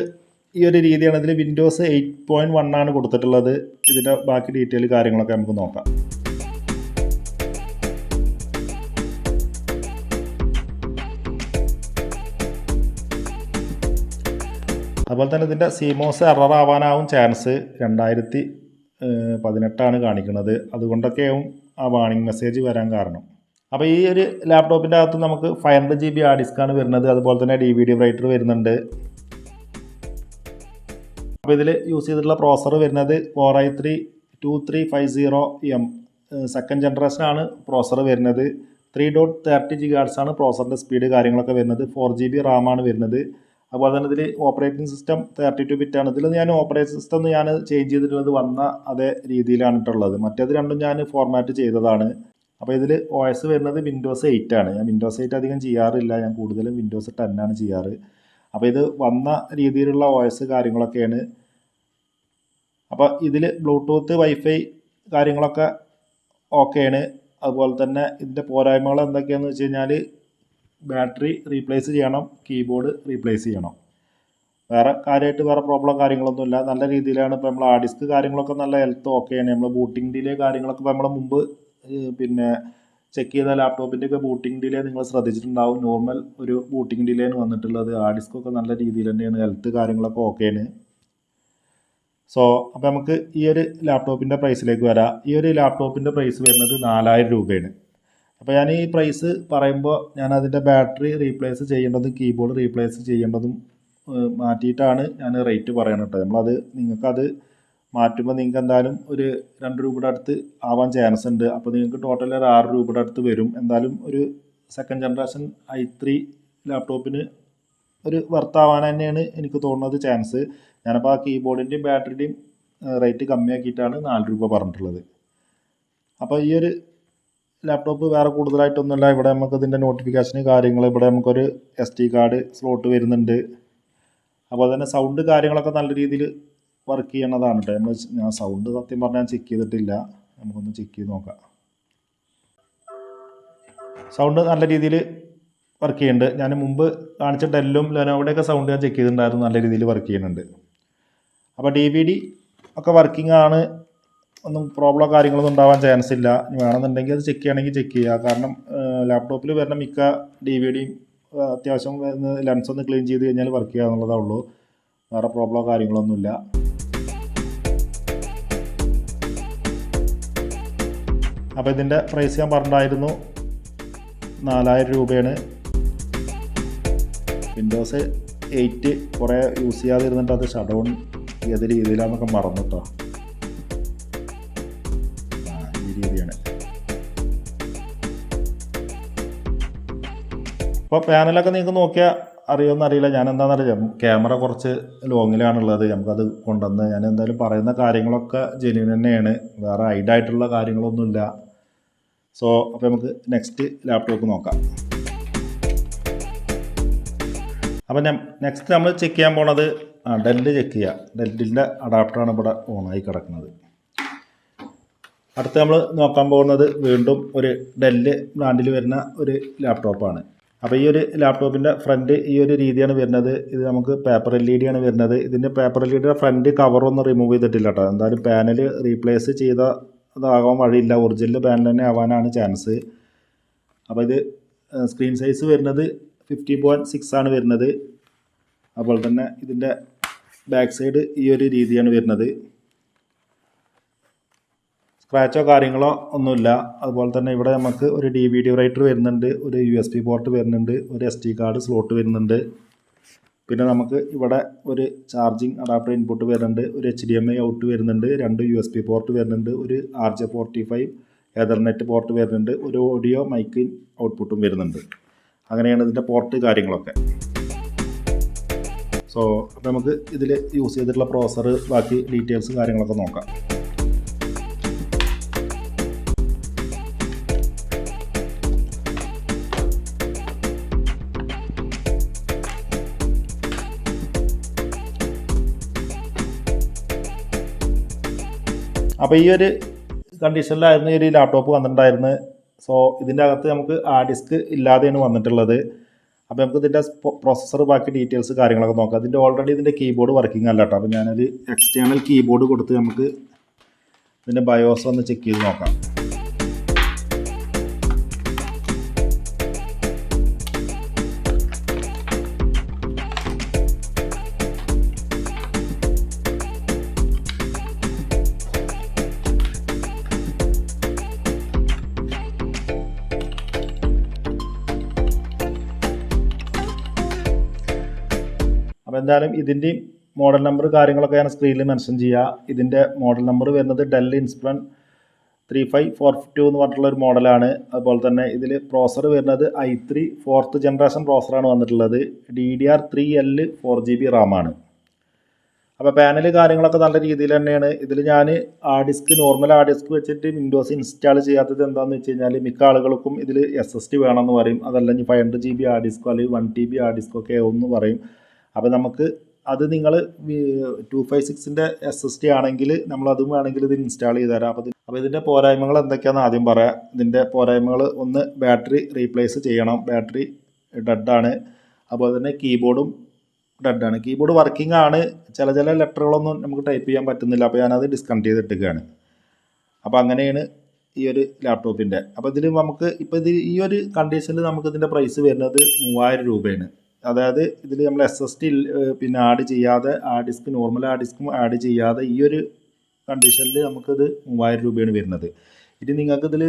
Speaker 1: ഈ ഒരു രീതിയാണ്. ഇതിൽ വിൻഡോസ് 8.1 ആണ് കൊടുത്തിട്ടുള്ളത്. ഇതിൻ്റെ ബാക്കി ഡീറ്റെയിൽ കാര്യങ്ങളൊക്കെ നമുക്ക് നോക്കാം. അതുപോലെ തന്നെ ഇതിൻ്റെ സിമോസ് എറർ ആവാനാവും ചാൻസ്. 2018 കാണിക്കുന്നത്, അതുകൊണ്ടൊക്കെയാവും ആ വാർണിംഗ് മെസ്സേജ് വരാൻ കാരണം. അപ്പോൾ ഈ ഒരു ലാപ്ടോപ്പിൻ്റെ അകത്ത് നമുക്ക് 500 GB ഹാർഡ് ഡിസ്ക്കാണ് വരുന്നത്, അതുപോലെ തന്നെ DVD റൈറ്റർ വരുന്നുണ്ട്. അപ്പോൾ ഇതിൽ യൂസ് ചെയ്തിട്ടുള്ള പ്രോസസ്സർ വരുന്നത് Core i3 2350M second ജനറേഷനാണ് processor വരുന്നത്. 3.30 GHz ആണ് പ്രോസസ്സറിൻ്റെ സ്പീഡ് കാര്യങ്ങളൊക്കെ വരുന്നത്. 4 GB റാമാണ് വരുന്നത്. അതുപോലെ തന്നെ ഇതിൽ ഓപ്പറേറ്റിംഗ് സിസ്റ്റം 32 ബിറ്റാണ്. ഇതിൽ ഞാൻ ഓപ്പറേറ്റിംഗ് സിസ്റ്റം ഒന്ന് ഞാൻ ചേഞ്ച് ചെയ്തിട്ടുള്ളത് വന്ന അതേ രീതിയിലാണ് ഇട്ടുള്ളത്. മറ്റേത് രണ്ടും ഞാൻ ഫോർമാറ്റ് ചെയ്തതാണ്. അപ്പോൾ ഇതിൽ OS വരുന്നത് വിൻഡോസ് 8 ആണ്. ഞാൻ വിൻഡോസ് 8 അധികം ചെയ്യാറില്ല, ഞാൻ കൂടുതലും വിൻഡോസ് 10 ആണ് ചെയ്യാറ്. അപ്പോൾ ഇത് വന്ന രീതിയിലുള്ള OS കാര്യങ്ങളൊക്കെയാണ്. അപ്പോൾ ഇതിൽ ബ്ലൂടൂത്ത് വൈഫൈ കാര്യങ്ങളൊക്കെ ഓക്കെയാണ്. അതുപോലെ തന്നെ ഇതിൻ്റെ പോരായ്മകൾ എന്തൊക്കെയാണെന്ന് വെച്ച് കഴിഞ്ഞാൽ ബാറ്ററി റീപ്ലേസ് ചെയ്യണം, കീബോർഡ് റീപ്ലേസ് ചെയ്യണം. വേറെ പ്രോബ്ലം കാര്യങ്ങളൊന്നുമില്ല. നല്ല രീതിയിലാണ് ഇപ്പോൾ നമ്മൾ ഹാർഡ് ഡിസ്ക് കാര്യങ്ങളൊക്കെ നല്ല ഹെൽത്ത് ഓക്കെയാണ്. നമ്മൾ ബൂട്ടിംഗ് ഡിലേ കാര്യങ്ങളൊക്കെ ഇപ്പോൾ നമ്മൾ മുമ്പ് പിന്നെ ചെക്ക് ചെയ്ത ലാപ്ടോപ്പിൻ്റെയൊക്കെ ബൂട്ടിംഗ് ഡിലേ നിങ്ങൾ ശ്രദ്ധിച്ചിട്ടുണ്ടാവും. നോർമൽ ഒരു ബൂട്ടിംഗ് ഡിലേയാണ് വന്നിട്ടുള്ളത്. ഹാർഡ് ഡിസ്കൊക്കെ നല്ല രീതിയിൽ തന്നെയാണ്, ഹെൽത്ത് കാര്യങ്ങളൊക്കെ ഓക്കെയാണ്. അപ്പോൾ നമുക്ക് ഈ ഒരു ലാപ്ടോപ്പിൻ്റെ പ്രൈസിലേക്ക് വരാം. ഈ ഒരു ലാപ്ടോപ്പിൻ്റെ പ്രൈസ് വരുന്നത് 4000 രൂപയാണ്. അപ്പോൾ ഞാൻ ഈ പ്രൈസ് പറയുമ്പോൾ ഞാൻ അതിൻ്റെ ബാറ്ററി റീപ്ലേസ് ചെയ്യേണ്ടതും കീബോർഡ് റീപ്ലേസ് ചെയ്യേണ്ടതും മാറ്റിയിട്ടാണ് ഞാൻ റേറ്റ് പറയണം കേട്ടോ. നിങ്ങൾക്കത് മാറ്റുമ്പോൾ നിങ്ങൾക്ക് എന്തായാലും ഒരു 2 രൂപയുടെ അടുത്ത് ആവാൻ ചാൻസ് ഉണ്ട്. അപ്പോൾ നിങ്ങൾക്ക് ടോട്ടൽ ഒരു 6 രൂപയുടെ അടുത്ത് വരും. എന്തായാലും ഒരു സെക്കൻഡ് ജനറേഷൻ i3 ലാപ്ടോപ്പിന് ഒരു വർത്താവാൻ തന്നെയാണ് എനിക്ക് തോന്നുന്നത് ചാൻസ്. ഞാനപ്പോൾ ആ കീബോർഡിൻ്റെയും ബാറ്ററിയുടെയും റേറ്റ് കമ്മിയാക്കിയിട്ടാണ് 4 രൂപ പറഞ്ഞിട്ടുള്ളത്. അപ്പോൾ ഈ ഒരു ലാപ്ടോപ്പ് വേറെ കൂടുതലായിട്ടൊന്നുമില്ല. ഇവിടെ നമുക്ക് ഇതിൻ്റെ നോട്ടിഫിക്കേഷന് കാര്യങ്ങൾ, ഇവിടെ നമുക്കൊരു SD കാർഡ് സ്ലോട്ട് വരുന്നുണ്ട്. അപ്പോൾ തന്നെ സൗണ്ട് കാര്യങ്ങളൊക്കെ നല്ല രീതിയിൽ വർക്ക് ചെയ്യണതാണ് കേട്ടോ. ഞാൻ സൗണ്ട് സത്യം പറഞ്ഞാൽ ചെക്ക് ചെയ്തിട്ടില്ല, നമുക്കൊന്ന് ചെക്ക് ചെയ്ത് നോക്കാം. സൗണ്ട് നല്ല രീതിയിൽ വർക്ക് ചെയ്യുന്നുണ്ട്. ഞാൻ മുമ്പ് കാണിച്ച ഡെല്ലും ലെനോവയുടെയൊക്കെ സൗണ്ട് ഞാൻ ചെക്ക് ചെയ്തിട്ടുണ്ടായിരുന്നു, നല്ല രീതിയിൽ വർക്ക് ചെയ്യുന്നുണ്ട്. അപ്പോൾ DVD ഒക്കെ വർക്കിംഗ് ആണ്, ഒന്നും പ്രോബ്ലം കാര്യങ്ങളൊന്നും ഉണ്ടാവാൻ ചാൻസ് ഇല്ല. വേണമെന്നുണ്ടെങ്കിൽ അത് ചെക്ക് ചെയ്യണമെങ്കിൽ ചെക്ക് ചെയ്യുക. കാരണം ലാപ്ടോപ്പിൽ വരുന്ന മിക്ക DVDയും അത്യാവശ്യം ലെൻസ് ഒന്ന് ക്ലീൻ ചെയ്ത് കഴിഞ്ഞാൽ വർക്ക് ചെയ്യുക എന്നുള്ളതേ ഉള്ളൂ. വേറെ പ്രോബ്ലമോ കാര്യങ്ങളൊന്നുമില്ല. അപ്പോൾ ഇതിൻ്റെ പ്രൈസ് ഞാൻ പറഞ്ഞിട്ടുണ്ടായിരുന്നു 4000 രൂപയാണ്. വിൻഡോസ് 8 കുറേ യൂസ് ചെയ്യാതെ ഇരുന്നിട്ട് അത് ഷട്ട് ഡൗൺ ഏത് രീതിയിലാണെന്നൊക്കെ മറന്നു കേട്ടോ. ഈ രീതിയാണ്. അപ്പോൾ പാനലൊക്കെ നിങ്ങൾക്ക് നോക്കിയാൽ അറിയുമെന്ന് അറിയില്ല. ഞാൻ എന്താണെന്നറിയാം, ക്യാമറ കുറച്ച് ലോങ്ങിലാണുള്ളത്. നമുക്കത് കൊണ്ടുവന്ന് ഞാൻ എന്തായാലും പറയുന്ന കാര്യങ്ങളൊക്കെ ജെന്യൂൻ തന്നെയാണ്, വേറെ ഹൈഡായിട്ടുള്ള കാര്യങ്ങളൊന്നുമില്ല. അപ്പോൾ നമുക്ക് നെക്സ്റ്റ് ലാപ്ടോപ്പ് നോക്കാം. അപ്പോൾ നെക്സ്റ്റ് നമ്മൾ ചെക്ക് ചെയ്യാൻ പോണത് ഡെല്ല് ചെക്ക് ചെയ്യുക. ഡെല്ലിൻ്റെ അഡാപ്റ്ററാണ് ഇവിടെ ഓണായി കിടക്കുന്നത്. അടുത്ത് നമ്മൾ നോക്കാൻ പോകുന്നത് വീണ്ടും ഒരു ഡെല്ല് ബ്രാൻഡിൽ വരുന്ന ഒരു ലാപ്ടോപ്പാണ്. അപ്പോൾ ഈ ഒരു ലാപ്ടോപ്പിൻ്റെ ഫ്രണ്ട് ഈ ഒരു രീതിയാണ് വരുന്നത്. ഇത് നമുക്ക് പേപ്പർ LED ആണ് വരുന്നത്. ഇതിൻ്റെ പേപ്പർ LEDയുടെ ഫ്രണ്ട് കവറൊന്നും റിമൂവ് ചെയ്തിട്ടില്ല കേട്ടോ. എന്തായാലും പാനൽ റീപ്ലേസ് ചെയ്തതാകാൻ വഴിയില്ല, ഒറിജിനൽ പാനൽ തന്നെ ആവാനാണ് ചാൻസ്. അപ്പോൾ ഇത് സ്ക്രീൻ സൈസ് വരുന്നത് 50.6 ആണ് വരുന്നത്. അതുപോലെ തന്നെ ഇതിൻ്റെ ബാക്ക് സൈഡ് ഈ ഒരു രീതിയാണ് വരുന്നത്. സ്ക്രാച്ചോ കാര്യങ്ങളോ ഒന്നുമില്ല. അതുപോലെ തന്നെ ഇവിടെ നമുക്ക് ഒരു DVD റൈറ്റർ വരുന്നുണ്ട്, ഒരു USB പോർട്ട് വരുന്നുണ്ട്, ഒരു SD കാർഡ് സ്ലോട്ട് വരുന്നുണ്ട്. പിന്നെ നമുക്ക് ഇവിടെ ഒരു ചാർജിങ് അഡാപ്റ്റർ ഇൻപുട്ട് വരുന്നുണ്ട്, ഒരു HDMI ഔട്ട് വരുന്നുണ്ട്, 2 USB പോർട്ട് വരുന്നുണ്ട്, ഒരു RJ45 എതർനെറ്റ് പോർട്ട് വരുന്നുണ്ട്, ഒരു ഓഡിയോ മൈക്ക് ഔട്ട്പുട്ടും വരുന്നുണ്ട്. അങ്ങനെയാണ് ഇതിൻ്റെ പോർട്ട് കാര്യങ്ങളൊക്കെ. അപ്പോൾ നമുക്ക് ഇതിൽ യൂസ് ചെയ്തിട്ടുള്ള പ്രോസസ്സർ, ബാക്കി ഡീറ്റെയിൽസ് കാര്യങ്ങളൊക്കെ നോക്കാം. അപ്പോൾ ഈ ഒരു കണ്ടീഷനിലായിരുന്നു ഈ ഒരു ലാപ്ടോപ്പ് വന്നിട്ടുണ്ടായിരുന്നത്. ഇതിൻ്റെ അകത്ത് നമുക്ക് ഹാർഡ് ഡിസ്ക് ഇല്ലാതെയാണ് വന്നിട്ടുള്ളത്. അപ്പോൾ നമുക്ക് ഇതിൻ്റെ പ്രോസസ്സർ ബാക്കി ഡീറ്റെയിൽസ് കാര്യങ്ങളൊക്കെ നോക്കാം. ഇതിൻ്റെ ഓൾറെഡി ഇതിൻ്റെ കീബോർഡ് വർക്കിംഗ് അല്ല കേട്ടോ. അപ്പോൾ ഞാനൊരു എക്സ്റ്റേണൽ കീബോർഡ് കൊടുത്ത് നമുക്ക് ഇതിൻ്റെ ബയോസ് ഒന്ന് ചെക്ക് ചെയ്ത് നോക്കാം. അപ്പോൾ എന്തായാലും ഇതിൻ്റെയും മോഡൽ നമ്പർ കാര്യങ്ങളൊക്കെ ഞാൻ സ്ക്രീനിൽ മെൻഷൻ ചെയ്യുക. ഇതിൻ്റെ മോഡൽ നമ്പർ വരുന്നത് ഡെൽ ഇൻസ്പിറൻ 3542 എന്ന് പറഞ്ഞിട്ടുള്ള ഒരു മോഡലാണ്. അതുപോലെ തന്നെ ഇതിൽ പ്രോസസ്സർ വരുന്നത് i3 4th ജനറേഷൻ പ്രോസസ്സറാണ് വന്നിട്ടുള്ളത്. DDR3L 4GB റാമാണ്. അപ്പോൾ പാനൽ കാര്യങ്ങളൊക്കെ നല്ല രീതിയിൽ തന്നെയാണ്. ഇതിൽ ഞാൻ നോർമൽ ഹാർഡ് ഡിസ്ക് വെച്ചിട്ട് വിൻഡോസ് ഇൻസ്റ്റാൾ ചെയ്യാത്തത് എന്താണെന്ന് വെച്ച് കഴിഞ്ഞാൽ മിക്ക ആളുകൾക്കും ഇതിൽ SSD വേണമെന്ന് പറയും. അതല്ലെങ്കിൽ 500 GB ഹാർഡ് ഡിസ്കോ അല്ലെങ്കിൽ 1 TB ഹാർഡ് ഡിസ്കോ ഒക്കെ ഒന്ന് പറയും. അപ്പോൾ നമുക്ക് അത് നിങ്ങൾ 256ൻ്റെ SSD ആണെങ്കിൽ നമ്മളതും വേണമെങ്കിൽ ഇത് ഇൻസ്റ്റാൾ ചെയ്ത് തരാം. അപ്പോൾ ഇതിൻ്റെ പോരായ്മകൾ എന്തൊക്കെയാണെന്ന് ആദ്യം പറയാം. ഇതിൻ്റെ പോരായ്മകൾ ഒന്ന്, ബാറ്ററി റീപ്ലേസ് ചെയ്യണം. ബാറ്ററി ഡെഡാണ്. അതുപോലെ തന്നെ കീബോർഡും ഡെഡാണ്. കീബോർഡ് വർക്കിംഗ് ആണ്, ചില ലെറ്ററുകളൊന്നും നമുക്ക് ടൈപ്പ് ചെയ്യാൻ പറ്റുന്നില്ല. അപ്പോൾ ഞാനത് ഡിസ്കണക്ട് ചെയ്തിട്ടിരിക്കുകയാണ്. അപ്പോൾ അങ്ങനെയാണ് ഈ ഒരു ലാപ്ടോപ്പിൻ്റെ. അപ്പോൾ ഇതിൽ നമുക്ക് ഇപ്പോൾ ഈ ഒരു കണ്ടീഷനിൽ നമുക്ക് ഇതിൻ്റെ പ്രൈസ് വരുന്നത് 3000 രൂപയാണ്. അതായത് ഇതിൽ നമ്മൾ SSD പിന്നെ ആഡ് ചെയ്യാതെ, നോർമൽ ഹാർഡ് ഡിസ്കും ആഡ് ചെയ്യാതെ ഈ ഒരു കണ്ടീഷനിൽ നമുക്കിത് 3000 രൂപയാണ് വരുന്നത്. ഇനി നിങ്ങൾക്ക് ഇതിൽ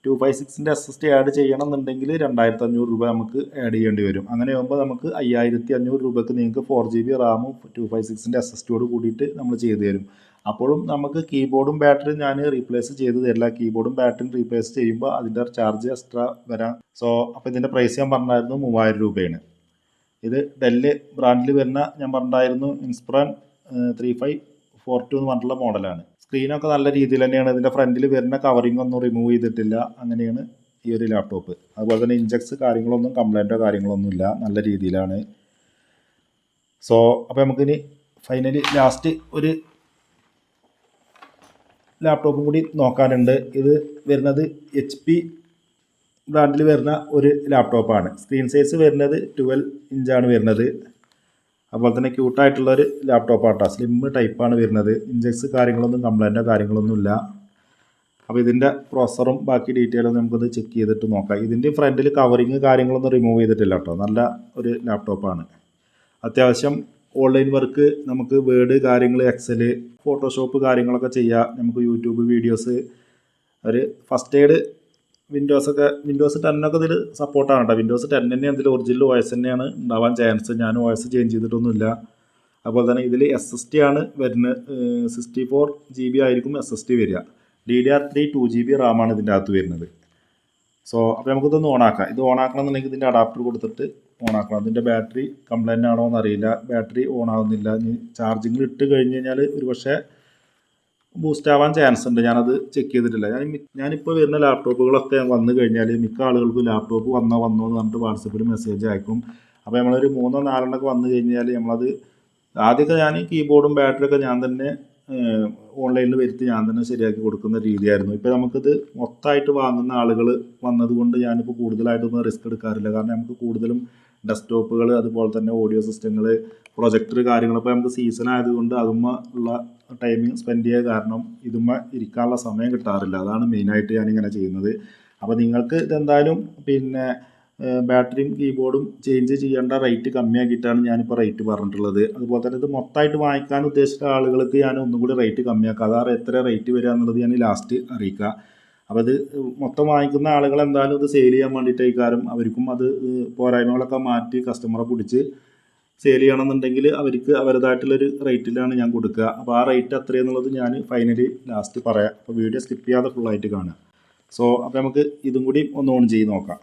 Speaker 1: 256ൻ്റെ SSD ആഡ് ചെയ്യണം എന്നുണ്ടെങ്കിൽ 2500 രൂപ നമുക്ക് ആഡ് ചെയ്യേണ്ടി വരും. അങ്ങനെ ആകുമ്പോൾ നമുക്ക് 5500 രൂപയ്ക്ക് നിങ്ങൾക്ക് 4 GB റാമും 256ൻ്റെ SSDയോട് കൂടിയിട്ട് നമ്മൾ ചെയ്തു തരും. അപ്പോഴും നമുക്ക് കീബോർഡും ബാറ്ററിയും ഞാൻ റീപ്ലേസ് ചെയ്ത് തരില്ല. കീബോർഡും ബാറ്ററിയും റീപ്ലേസ് ചെയ്യുമ്പോൾ അതിൻ്റെ ചാർജ് എക്സ്ട്രാ വരാം. അപ്പോൾ ഇതിൻ്റെ പ്രൈസ് ഞാൻ പറഞ്ഞായിരുന്നു 3000 രൂപയാണ്. ഇത് ഡെല്ല് ബ്രാൻഡിൽ വരുന്ന, ഞാൻ പറഞ്ഞിട്ടുണ്ടായിരുന്നു, ഇൻസ്പ്രാൻ 3542 എന്ന് പറഞ്ഞിട്ടുള്ള മോഡലാണ്. സ്ക്രീനൊക്കെ നല്ല രീതിയിൽ തന്നെയാണ്. ഇതിൻ്റെ ഫ്രണ്ടിൽ വരുന്ന കവറിംഗ് ഒന്നും റിമൂവ് ചെയ്തിട്ടില്ല. അങ്ങനെയാണ് ഈ ഒരു ലാപ്ടോപ്പ്. അതുപോലെ തന്നെ ഇഞ്ചക്സ് കാര്യങ്ങളൊന്നും കംപ്ലൈൻറ്റോ കാര്യങ്ങളൊന്നും ഇല്ല, നല്ല രീതിയിലാണ്. അപ്പോൾ നമുക്കിനി ഫൈനലി ലാസ്റ്റ് ഒരു ലാപ്ടോപ്പും കൂടി നോക്കാനുണ്ട്. ഇത് വരുന്നത് HP ബ്രാൻഡിൽ വരുന്ന ഒരു ലാപ്ടോപ്പാണ്. സ്ക്രീൻ സൈസ് വരുന്നത് 12 ഇഞ്ചാണ് വരുന്നത്. അതുപോലെ തന്നെ ക്യൂട്ടായിട്ടുള്ളൊരു ലാപ്ടോപ്പാട്ടോ, സ്ലിം ടൈപ്പാണ് വരുന്നത്. ഇഞ്ചക്സ് കാര്യങ്ങളൊന്നും കംപ്ലൈൻറ്റോ കാര്യങ്ങളൊന്നും ഇല്ല. അപ്പോൾ ഇതിൻ്റെ പ്രോസറും ബാക്കി ഡീറ്റെയിലും നമുക്കത് ചെക്ക് ചെയ്തിട്ട് നോക്കാം. ഇതിൻ്റെ ഫ്രണ്ടിൽ കവറിങ് കാര്യങ്ങളൊന്നും റിമൂവ് ചെയ്തിട്ടില്ല കേട്ടോ. നല്ല ഒരു ലാപ്ടോപ്പാണ്. അത്യാവശ്യം ഓൺലൈൻ വർക്ക്, നമുക്ക് വേർഡ് കാര്യങ്ങൾ, എക്സൽ, ഫോട്ടോഷോപ്പ് കാര്യങ്ങളൊക്കെ ചെയ്യാം. നമുക്ക് യൂട്യൂബ് വീഡിയോസ്, ഒരു ഫസ്റ്റ് എയ്ഡ് വിൻഡോസ് 10 ഒക്കെ ഇതിൽ സപ്പോർട്ടാണ് കേട്ടോ. വിൻഡോസ് 10 തന്നെ അതിൽ ഒറിജിനൽ OS തന്നെയാണ് ഉണ്ടാവാൻ ചാൻസ്. ഞാൻ OS ചേഞ്ച് ചെയ്തിട്ടൊന്നുമില്ല. അതുപോലെ തന്നെ ഇതിൽ SSD ആണ് വരുന്നത്. 64 GB ആയിരിക്കും SSD വരിക. DDR3 2 GB റാമാണ് ഇതിൻ്റെ അകത്ത് വരുന്നത്. അപ്പോൾ നമുക്കിതൊന്ന് ഓണാക്കാം. ഇത് ഓണാക്കണമെന്നുണ്ടെങ്കിൽ ഇതിൻ്റെ അഡാപ്റ്റർ കൊടുത്തിട്ട് ഓണാക്കണം. അതിൻ്റെ ബാറ്ററി കംപ്ലൈൻ്റ് ആണോ എന്നറിയില്ല. ബാറ്ററി ഓൺ ആവുന്നില്ല. ചാർജിങ്ങിൽ ഇട്ട് കഴിഞ്ഞ് കഴിഞ്ഞാൽ ഒരു പക്ഷേ ബൂസ്റ്റ് ആവാൻ ചാൻസ് ഉണ്ട്. ഞാനത് ചെക്ക് ചെയ്തിട്ടില്ല. ഞാനിപ്പോൾ വരുന്ന ലാപ്ടോപ്പുകളൊക്കെ വന്നു കഴിഞ്ഞാൽ മിക്ക ആളുകൾക്കും ലാപ്ടോപ്പ് വന്നോ എന്ന് പറഞ്ഞിട്ട് വാട്സപ്പിൽ മെസ്സേജ് അയക്കും. അപ്പോൾ നമ്മളൊരു 3-4 വന്നു കഴിഞ്ഞാൽ നമ്മളത് ആദ്യമൊക്കെ ഞാൻ കീബോർഡും ബാറ്ററിയൊക്കെ ഞാൻ തന്നെ ഓൺലൈനിൽ വരുത്തി ഞാൻ തന്നെ ശരിയാക്കി കൊടുക്കുന്ന രീതിയായിരുന്നു. ഇപ്പോൾ നമുക്കിത് മൊത്തമായിട്ട് വാങ്ങുന്ന ആളുകൾ വന്നതുകൊണ്ട് ഞാനിപ്പോൾ കൂടുതലായിട്ടൊന്നും റിസ്ക് എടുക്കാറില്ല. കാരണം നമുക്ക് കൂടുതലും ഡെസ്ക്ടോപ്പുകൾ, അതുപോലെ തന്നെ ഓഡിയോ സിസ്റ്റങ്ങൾ, പ്രൊജക്ടർ കാര്യങ്ങളൊക്കെ നമുക്ക് സീസൺ ആയതുകൊണ്ട് അതുമ്മ ഉള്ള ടൈമിങ് സ്പെൻഡ് ചെയ്യുക കാരണം ഇതുമ്മ ഇരിക്കാനുള്ള സമയം കിട്ടാറില്ല. അതാണ് മെയിനായിട്ട് ഞാനിങ്ങനെ ചെയ്യുന്നത്. അപ്പോൾ നിങ്ങൾക്ക് ഇതെന്തായാലും പിന്നെ ബാറ്ററിയും കീബോർഡും ചേഞ്ച് ചെയ്യേണ്ട റേറ്റ് കമ്മിയാക്കിയിട്ടാണ് ഞാനിപ്പോൾ റേറ്റ് പറഞ്ഞിട്ടുള്ളത്. അതുപോലെ തന്നെ ഇത് മൊത്തമായിട്ട് വാങ്ങിക്കാൻ ഉദ്ദേശിച്ച ആളുകൾക്ക് ഞാൻ ഒന്നും കൂടി റേറ്റ് കമ്മിയാക്കാം. അതാണ് എത്ര റേറ്റ് വരിക എന്നുള്ളത് ഞാൻ ലാസ്റ്റ് അറിയിക്കുക. അപ്പോൾ ഇത് മൊത്തം വാങ്ങിക്കുന്ന ആളുകൾ എന്തായാലും ഇത് സെയിൽ ചെയ്യാൻ വേണ്ടിയിട്ടായിരിക്കും. അവർക്കും അത് പോരായ്മകളൊക്കെ മാറ്റി കസ്റ്റമറെ പിടിച്ച് സെയിൽ ചെയ്യണമെന്നുണ്ടെങ്കിൽ അവർക്ക് അവരുടേതായിട്ടുള്ളൊരു റേറ്റിലാണ് ഞാൻ കൊടുക്കുക. അപ്പോൾ ആ റേറ്റ് എത്രയെന്നുള്ളത് ഞാൻ ഫൈനലി ലാസ്റ്റ് പറയാം. അപ്പോൾ വീഡിയോ സ്കിപ്പ് ചെയ്യാതെ ഫുള്ളായിട്ട് കാണുക. അപ്പോൾ നമുക്ക് ഇതും കൂടി ഒന്ന് ഓൺ ചെയ്ത് നോക്കാം.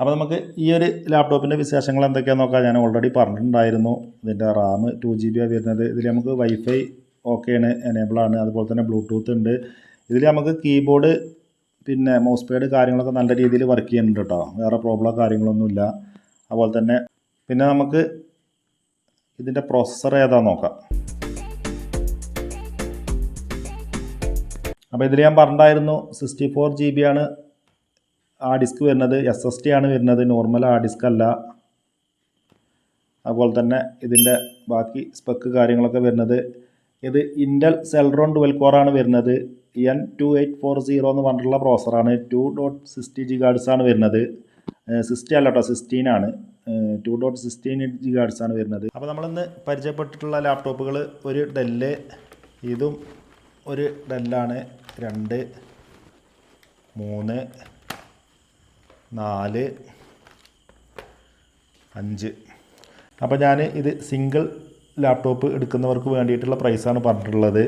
Speaker 1: അപ്പോൾ നമുക്ക് ഈ ഒരു ലാപ്ടോപ്പിൻ്റെ വിശേഷങ്ങൾ എന്തൊക്കെയാണെന്ന് നോക്കാം. ഞാൻ ഓൾറെഡി പറഞ്ഞിട്ടുണ്ടായിരുന്നു. ഇതിൻ്റെ റാം 2 GB വരുന്നത്. ഇതിൽ നമുക്ക് വൈഫൈ ഓക്കെയാണ്, എനേബിളാണ്. അതുപോലെ തന്നെ ബ്ലൂടൂത്ത് ഉണ്ട്. ഇതിൽ നമുക്ക് കീബോർഡ് പിന്നെ മൗസ് പാഡ് കാര്യങ്ങളൊക്കെ നല്ല രീതിയിൽ വർക്ക് ചെയ്യുന്നുണ്ട് കേട്ടോ. വേറെ പ്രോബ്ലം കാര്യങ്ങളൊന്നുമില്ല. അതുപോലെ തന്നെ പിന്നെ നമുക്ക് ഇതിൻ്റെ പ്രോസസ്സർ ഏതാണെന്ന് നോക്കാം. അപ്പോൾ ഇതിൽ ഞാൻ പറഞ്ഞിട്ടുണ്ടായിരുന്നു 64 GB ആണ് ഹാർഡ് ഡിസ്ക് വരുന്നത്. SSD ആണ് വരുന്നത്, നോർമൽ ഹാർഡ് ഡിസ്ക് അല്ല. അതുപോലെ തന്നെ ഇതിൻ്റെ ബാക്കി സ്പെക്ക് കാര്യങ്ങളൊക്കെ വരുന്നത്, ഇത് ഇൻ്റൽ സെൽറോൺ ഡുവൽ കോറാണ് വരുന്നത്. N2840 എന്ന് പറഞ്ഞിട്ടുള്ള പ്രോസറാണ്. 2.60 GHz ആണ് വരുന്നത്. 60 അല്ല കേട്ടോ, 16 ആണ്. 2.16 GHz ആണ് വരുന്നത്. അപ്പോൾ നമ്മളിന്ന് പരിചയപ്പെട്ടിട്ടുള്ള ലാപ്ടോപ്പുകൾ ഒരു ഡെല്ല്, ഇതും ഒരു ഡെല്ലാണ്. 2, 3, 4, 5. അപ്പോൾ ഞാൻ ഇത് സിംഗിൾ ലാപ്ടോപ്പ് എടുക്കുന്നവർക്ക് വേണ്ടിയിട്ടുള്ള പ്രൈസാണ് പറഞ്ഞിട്ടുള്ളത്.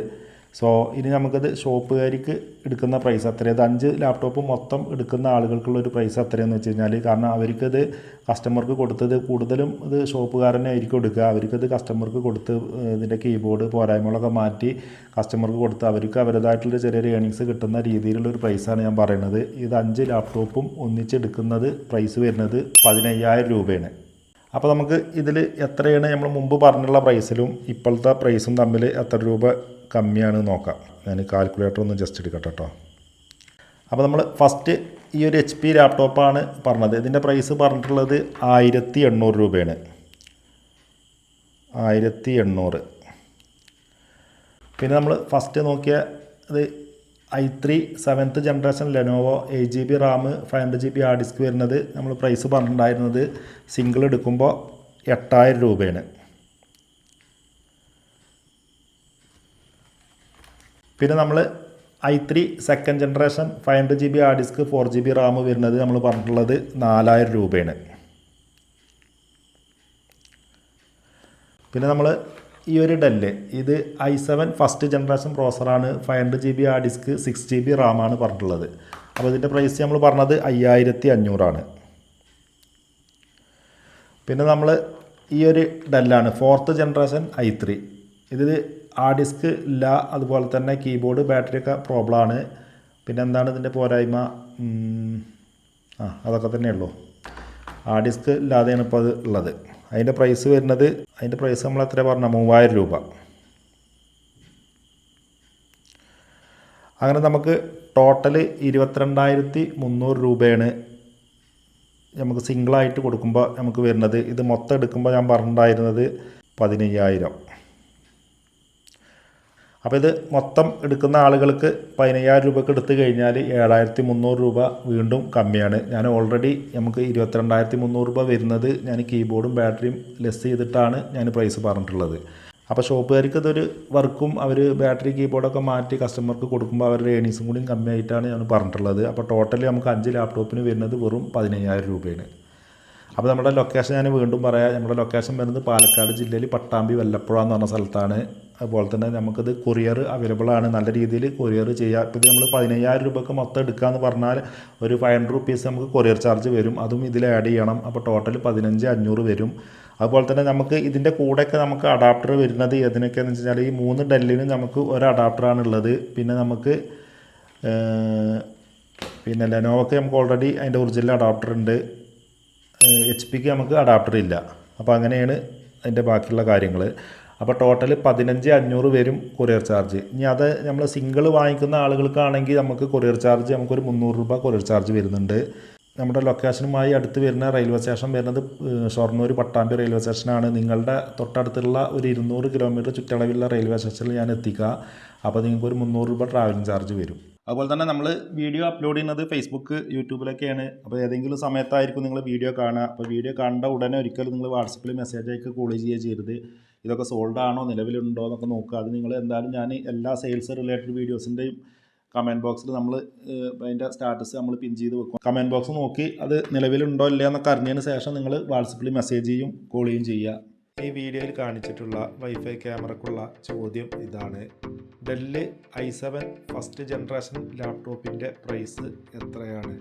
Speaker 1: സോ ഇനി നമുക്കത് ഷോപ്പുകാർക്ക് എടുക്കുന്ന പ്രൈസ് അത്രയും, അത് 5 ലാപ്ടോപ്പ് മൊത്തം എടുക്കുന്ന ആളുകൾക്കുള്ളൊരു പ്രൈസ് അത്രയെന്ന് വെച്ച് കഴിഞ്ഞാൽ, കാരണം അവർക്കത് കസ്റ്റമർക്ക് കൊടുത്തത് കൂടുതലും ഇത് ഷോപ്പുകാരനെ ആയിരിക്കും എടുക്കുക. അവർക്കത് കസ്റ്റമർക്ക് കൊടുത്ത് ഇതിൻ്റെ കീബോർഡ് പോരായ്മകളൊക്കെ മാറ്റി കസ്റ്റമർക്ക് കൊടുത്ത് അവർക്ക് അവരുടേതായിട്ടുള്ള ചെറിയൊരു ഏണിങ്സ് കിട്ടുന്ന രീതിയിലുള്ളൊരു പ്രൈസാണ് ഞാൻ പറയുന്നത്. ഇത് 5 ലാപ്ടോപ്പും ഒന്നിച്ചെടുക്കുന്നത് പ്രൈസ് വരുന്നത് 15,000 രൂപയാണ്. അപ്പോൾ നമുക്ക് ഇതിൽ എത്രയാണ് നമ്മൾ മുമ്പ് പറഞ്ഞുള്ള പ്രൈസിലും ഇപ്പോഴത്തെ പ്രൈസും തമ്മിൽ എത്ര രൂപ കമ്മിയാണ് നോക്കാം. ഞാൻ കാൽക്കുലേറ്റർ ഒന്ന് ജസ്റ്റ് എടുക്കട്ടെ കേട്ടോ. അപ്പോൾ നമ്മൾ ഫസ്റ്റ് ഈ ഒരു HP ലാപ്ടോപ്പാണ് പറഞ്ഞത്. ഇതിൻ്റെ പ്രൈസ് പറഞ്ഞിട്ടുള്ളത് 1800 രൂപയാണ്. 1800. പിന്നെ നമ്മൾ ഫസ്റ്റ് നോക്കിയ ഇത് i3 7th generation Lenovo 8GB RAM 500GB hard disk വരുന്നത് നമ്മൾ പ്രൈസ് പറഞ്ഞിട്ടുണ്ടായിരുന്നത് സിംഗിൾ എടുക്കുമ്പോൾ 8000 രൂപയാണ്. പിന്നെ നമ്മൾ i3 2nd generation 500GB hard disk 4GB Ram വരുന്നത് നമ്മൾ പറഞ്ഞിട്ടുള്ളത് 4000 രൂപയാണ്. പിന്നെ നമ്മൾ ഈ ഒരു ഡെല്ല്, ഇത് i7 ഫസ്റ്റ് ജനറേഷൻ പ്രോസറാണ്. 500GB ഹാർഡ് ഡിസ്ക് 6GB റാമാണ് പറഞ്ഞിട്ടുള്ളത്. അപ്പോൾ ഇതിൻ്റെ പ്രൈസ് നമ്മൾ പറഞ്ഞത് 5500 ആണ്. പിന്നെ നമ്മൾ ഈ ഒരു ഡെല്ലാണ് 4th ജനറേഷൻ i3. ഇത് ഹാർഡ് ഡിസ്ക് ഇല്ല, അതുപോലെ തന്നെ കീബോർഡ് ബാറ്ററിയൊക്കെ പ്രോബ്ലമാണ്. പിന്നെ എന്താണ് ഇതിൻ്റെ പോരായ്മ? അതൊക്കെ തന്നെയുള്ളൂ. ഹാർഡ് ഡിസ്ക് ഇല്ലാതെയാണ് ഇപ്പോൾ അത് ഉള്ളത്. അതിൻ്റെ പ്രൈസ് വരുന്നത്, അതിൻ്റെ പ്രൈസ് നമ്മൾ എത്ര പറഞ്ഞ 3000 രൂപ. അങ്ങനെ നമുക്ക് ടോട്ടൽ 22,300 രൂപയാണ് നമുക്ക് സിംഗിളായിട്ട് കൊടുക്കുമ്പോൾ നമുക്ക് വരുന്നത്. ഇത് മൊത്തം എടുക്കുമ്പോൾ ഞാൻ പറഞ്ഞിട്ടുണ്ടായിരുന്നത് 15,000. അപ്പോൾ ഇത് മൊത്തം എടുക്കുന്ന ആളുകൾക്ക് 15,000 രൂപയ്ക്ക് എടുത്തു കഴിഞ്ഞാൽ 7,300 രൂപ വീണ്ടും കമ്മിയാണ്. ഞാൻ ഓൾറെഡി നമുക്ക് 22,300 രൂപ വരുന്നത് ഞാൻ കീബോർഡും ബാറ്ററിയും ലെസ് ചെയ്തിട്ടാണ് ഞാൻ പ്രൈസ് പറഞ്ഞിട്ടുള്ളത്. അപ്പോൾ ഷോപ്പുകാർക്ക് ഇതൊരു വർക്കും അവർ ബാറ്ററി കീബോർഡൊക്കെ മാറ്റി കസ്റ്റമർക്ക് കൊടുക്കുമ്പോൾ അവരുടെ ഏണിങ്സും കൂടി കമ്മിയായിട്ടാണ് ഞാൻ പറഞ്ഞിട്ടുള്ളത്. അപ്പോൾ ടോട്ടലി നമുക്ക് 5 ലാപ്ടോപ്പിന് വരുന്നത് വെറും 15,000 രൂപയാണ്. അപ്പോൾ നമ്മുടെ ലൊക്കേഷൻ ഞാൻ വീണ്ടും പറയാം. നമ്മുടെ ലൊക്കേഷൻ വരുന്നത് പാലക്കാട് ജില്ലയിൽ പട്ടാമ്പി വല്ലപ്പുഴ എന്ന് പറഞ്ഞ സ്ഥലത്താണ്. അതുപോലെ തന്നെ നമുക്കിത് കൊറിയർ അവൈലബിൾ ആണ്, നല്ല രീതിയിൽ കൊറിയർ ചെയ്യാം. ഇപ്പോൾ ഇത് നമ്മൾ 15,000 രൂപയ്ക്ക് മൊത്തം എടുക്കുകയെന്ന് പറഞ്ഞാൽ ഒരു 500 റുപ്പീസ് നമുക്ക് കൊറിയർ ചാർജ് വരും, അതും ഇതിൽ ആഡ് ചെയ്യണം. അപ്പോൾ ടോട്ടൽ 15,500 വരും. അതുപോലെ തന്നെ നമുക്ക് ഇതിൻ്റെ കൂടെയൊക്കെ നമുക്ക് അഡാപ്റ്റർ വരുന്നത് ഏതിനൊക്കെയാണെന്ന് വെച്ച് കഴിഞ്ഞാൽ ഈ 3 ഡെല്ലിനും നമുക്ക് ഒരു അഡാപ്റ്ററാണ് ഉള്ളത്. പിന്നെ നമുക്ക് പിന്നെ ലെനോവോക്ക് നമുക്ക് ഓൾറെഡി അതിൻ്റെ ഒറിജിനൽ അഡാപ്റ്റർ ഉണ്ട്. HP നമുക്ക് അഡാപ്റ്റർ ഇല്ല. അപ്പോൾ അങ്ങനെയാണ് അതിൻ്റെ ബാക്കിയുള്ള കാര്യങ്ങൾ. അപ്പോൾ ടോട്ടൽ 15,500 വരും കൊറിയർ ചാർജ്. ഇനി അത് നമ്മൾ സിംഗിൾ വാങ്ങിക്കുന്ന ആളുകൾക്കാണെങ്കിൽ നമുക്ക് കൊറിയർ ചാർജ് നമുക്കൊരു 300 രൂപ കൊറിയർ ചാർജ് വരുന്നുണ്ട്. നമ്മുടെ ലൊക്കേഷനുമായി അടുത്ത് വരുന്ന റെയിൽവേ സ്റ്റേഷൻ വരുന്നത് ഷൊർണൂർ പട്ടാമ്പി റെയിൽവേ സ്റ്റേഷനാണ്. നിങ്ങളുടെ തൊട്ടടുത്തുള്ള ഒരു 200 കിലോമീറ്റർ ചുറ്റളവിലുള്ള റെയിൽവേ സ്റ്റേഷനിൽ ഞാൻ എത്തിക്കുക. അപ്പോൾ നിങ്ങൾക്കൊരു 300 രൂപ ട്രാവലിംഗ് ചാർജ് വരും. അതുപോലെ തന്നെ നമ്മൾ വീഡിയോ അപ്ലോഡ് ചെയ്യുന്നത് ഫേസ്ബുക്ക്, യൂട്യൂബിലൊക്കെയാണ്. അപ്പോൾ ഏതെങ്കിലും സമയത്തായിരിക്കും നിങ്ങൾ വീഡിയോ കാണുക. അപ്പോൾ വീഡിയോ കണ്ട ഉടനെ ഒരിക്കലും നിങ്ങൾ വാട്സപ്പിൽ മെസ്സേജ് അയക്കുക, കോൾ ചെയ്യുക ചെയ്യരുത്. ഇതൊക്കെ സോൾഡ് ആണോ, നിലവിലുണ്ടോ എന്നൊക്കെ നോക്കുക. അത് നിങ്ങൾ എന്തായാലും ഞാൻ എല്ലാ സെയിൽസ് റിലേറ്റഡ് വീഡിയോസിൻ്റെയും കമൻറ്റ് ബോക്സിൽ നമ്മൾ അതിൻ്റെ സ്റ്റാറ്റസ് നമ്മൾ പിൻ ചെയ്ത് വെക്കും. കമൻറ്റ് ബോക്സ് നോക്കി അത് നിലവിലുണ്ടോ ഇല്ല എന്നൊക്കെ അറിഞ്ഞതിന് ശേഷം നിങ്ങൾ വാട്സപ്പിൽ മെസ്സേജ് ചെയ്യും, കോൾ ചെയ്യും ചെയ്യുക. ഈ വീഡിയോയിൽ കാണിച്ചിട്ടുള്ള വൈഫൈ ക്യാമറക്കുള്ള ചോദ്യം ഇതാണ്: ഡെല്ല് i7 ഫസ്റ്റ് ജനറേഷൻ ലാപ്ടോപ്പിൻ്റെ പ്രൈസ് എത്രയാണ്?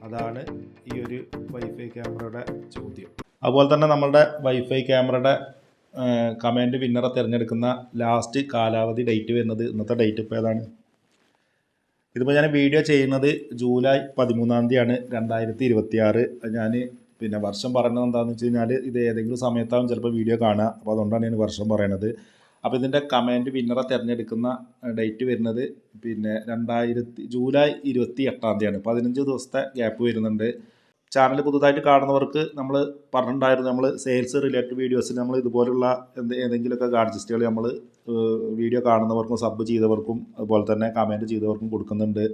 Speaker 1: അതാണ് ഈ ഒരു വൈഫൈ ക്യാമറയുടെ ചോദ്യം. അതുപോലെ തന്നെ നമ്മളുടെ വൈഫൈ ക്യാമറയുടെ കമൻറ്റ് വിന്നറെ തിരഞ്ഞെടുക്കുന്ന ലാസ്റ്റ് കാലാവധി ഡേറ്റ് വരുന്നത് ഇന്നത്തെ ഡേറ്റ് ഇപ്പോൾ ഏതാണ്? ഇതിപ്പോൾ ഞാൻ വീഡിയോ ചെയ്യുന്നത് ജൂലൈ 13-ാം തീയതിയാണ് 2026. ഞാൻ പിന്നെ വർഷം പറയുന്നത് എന്താണെന്ന് വെച്ച് കഴിഞ്ഞാൽ ഇത് ഏതെങ്കിലും സമയത്താവും ചിലപ്പോൾ വീഡിയോ കാണുക. അപ്പോൾ അതുകൊണ്ടാണ് ഞാൻ വർഷം പറയണത്. അപ്പോൾ ഇതിൻ്റെ കമൻറ്റ് വിന്നറെ തിരഞ്ഞെടുക്കുന്ന ഡേറ്റ് വരുന്നത് പിന്നെ ജൂലൈ 28-ാം തീയതിയാണ്. 15 ദിവസത്തെ ഗ്യാപ്പ് വരുന്നുണ്ട്. ചാനൽ പുതുതായിട്ട് കാണുന്നവർക്ക് നമ്മൾ പറഞ്ഞിട്ടുണ്ടായിരുന്നു, നമ്മൾ സെയിൽസ് റിലേറ്റഡ് വീഡിയോസിൽ നമ്മൾ ഇതുപോലുള്ള ഏതെങ്കിലുമൊക്കെ ഗാഡ്ജറ്റുകൾ നമ്മൾ വീഡിയോ കാണുന്നവർക്കും സബ് ചെയ്തവർക്കും അതുപോലെ തന്നെ കമൻറ്റ് ചെയ്തവർക്കും കൊടുക്കുന്നുണ്ട്.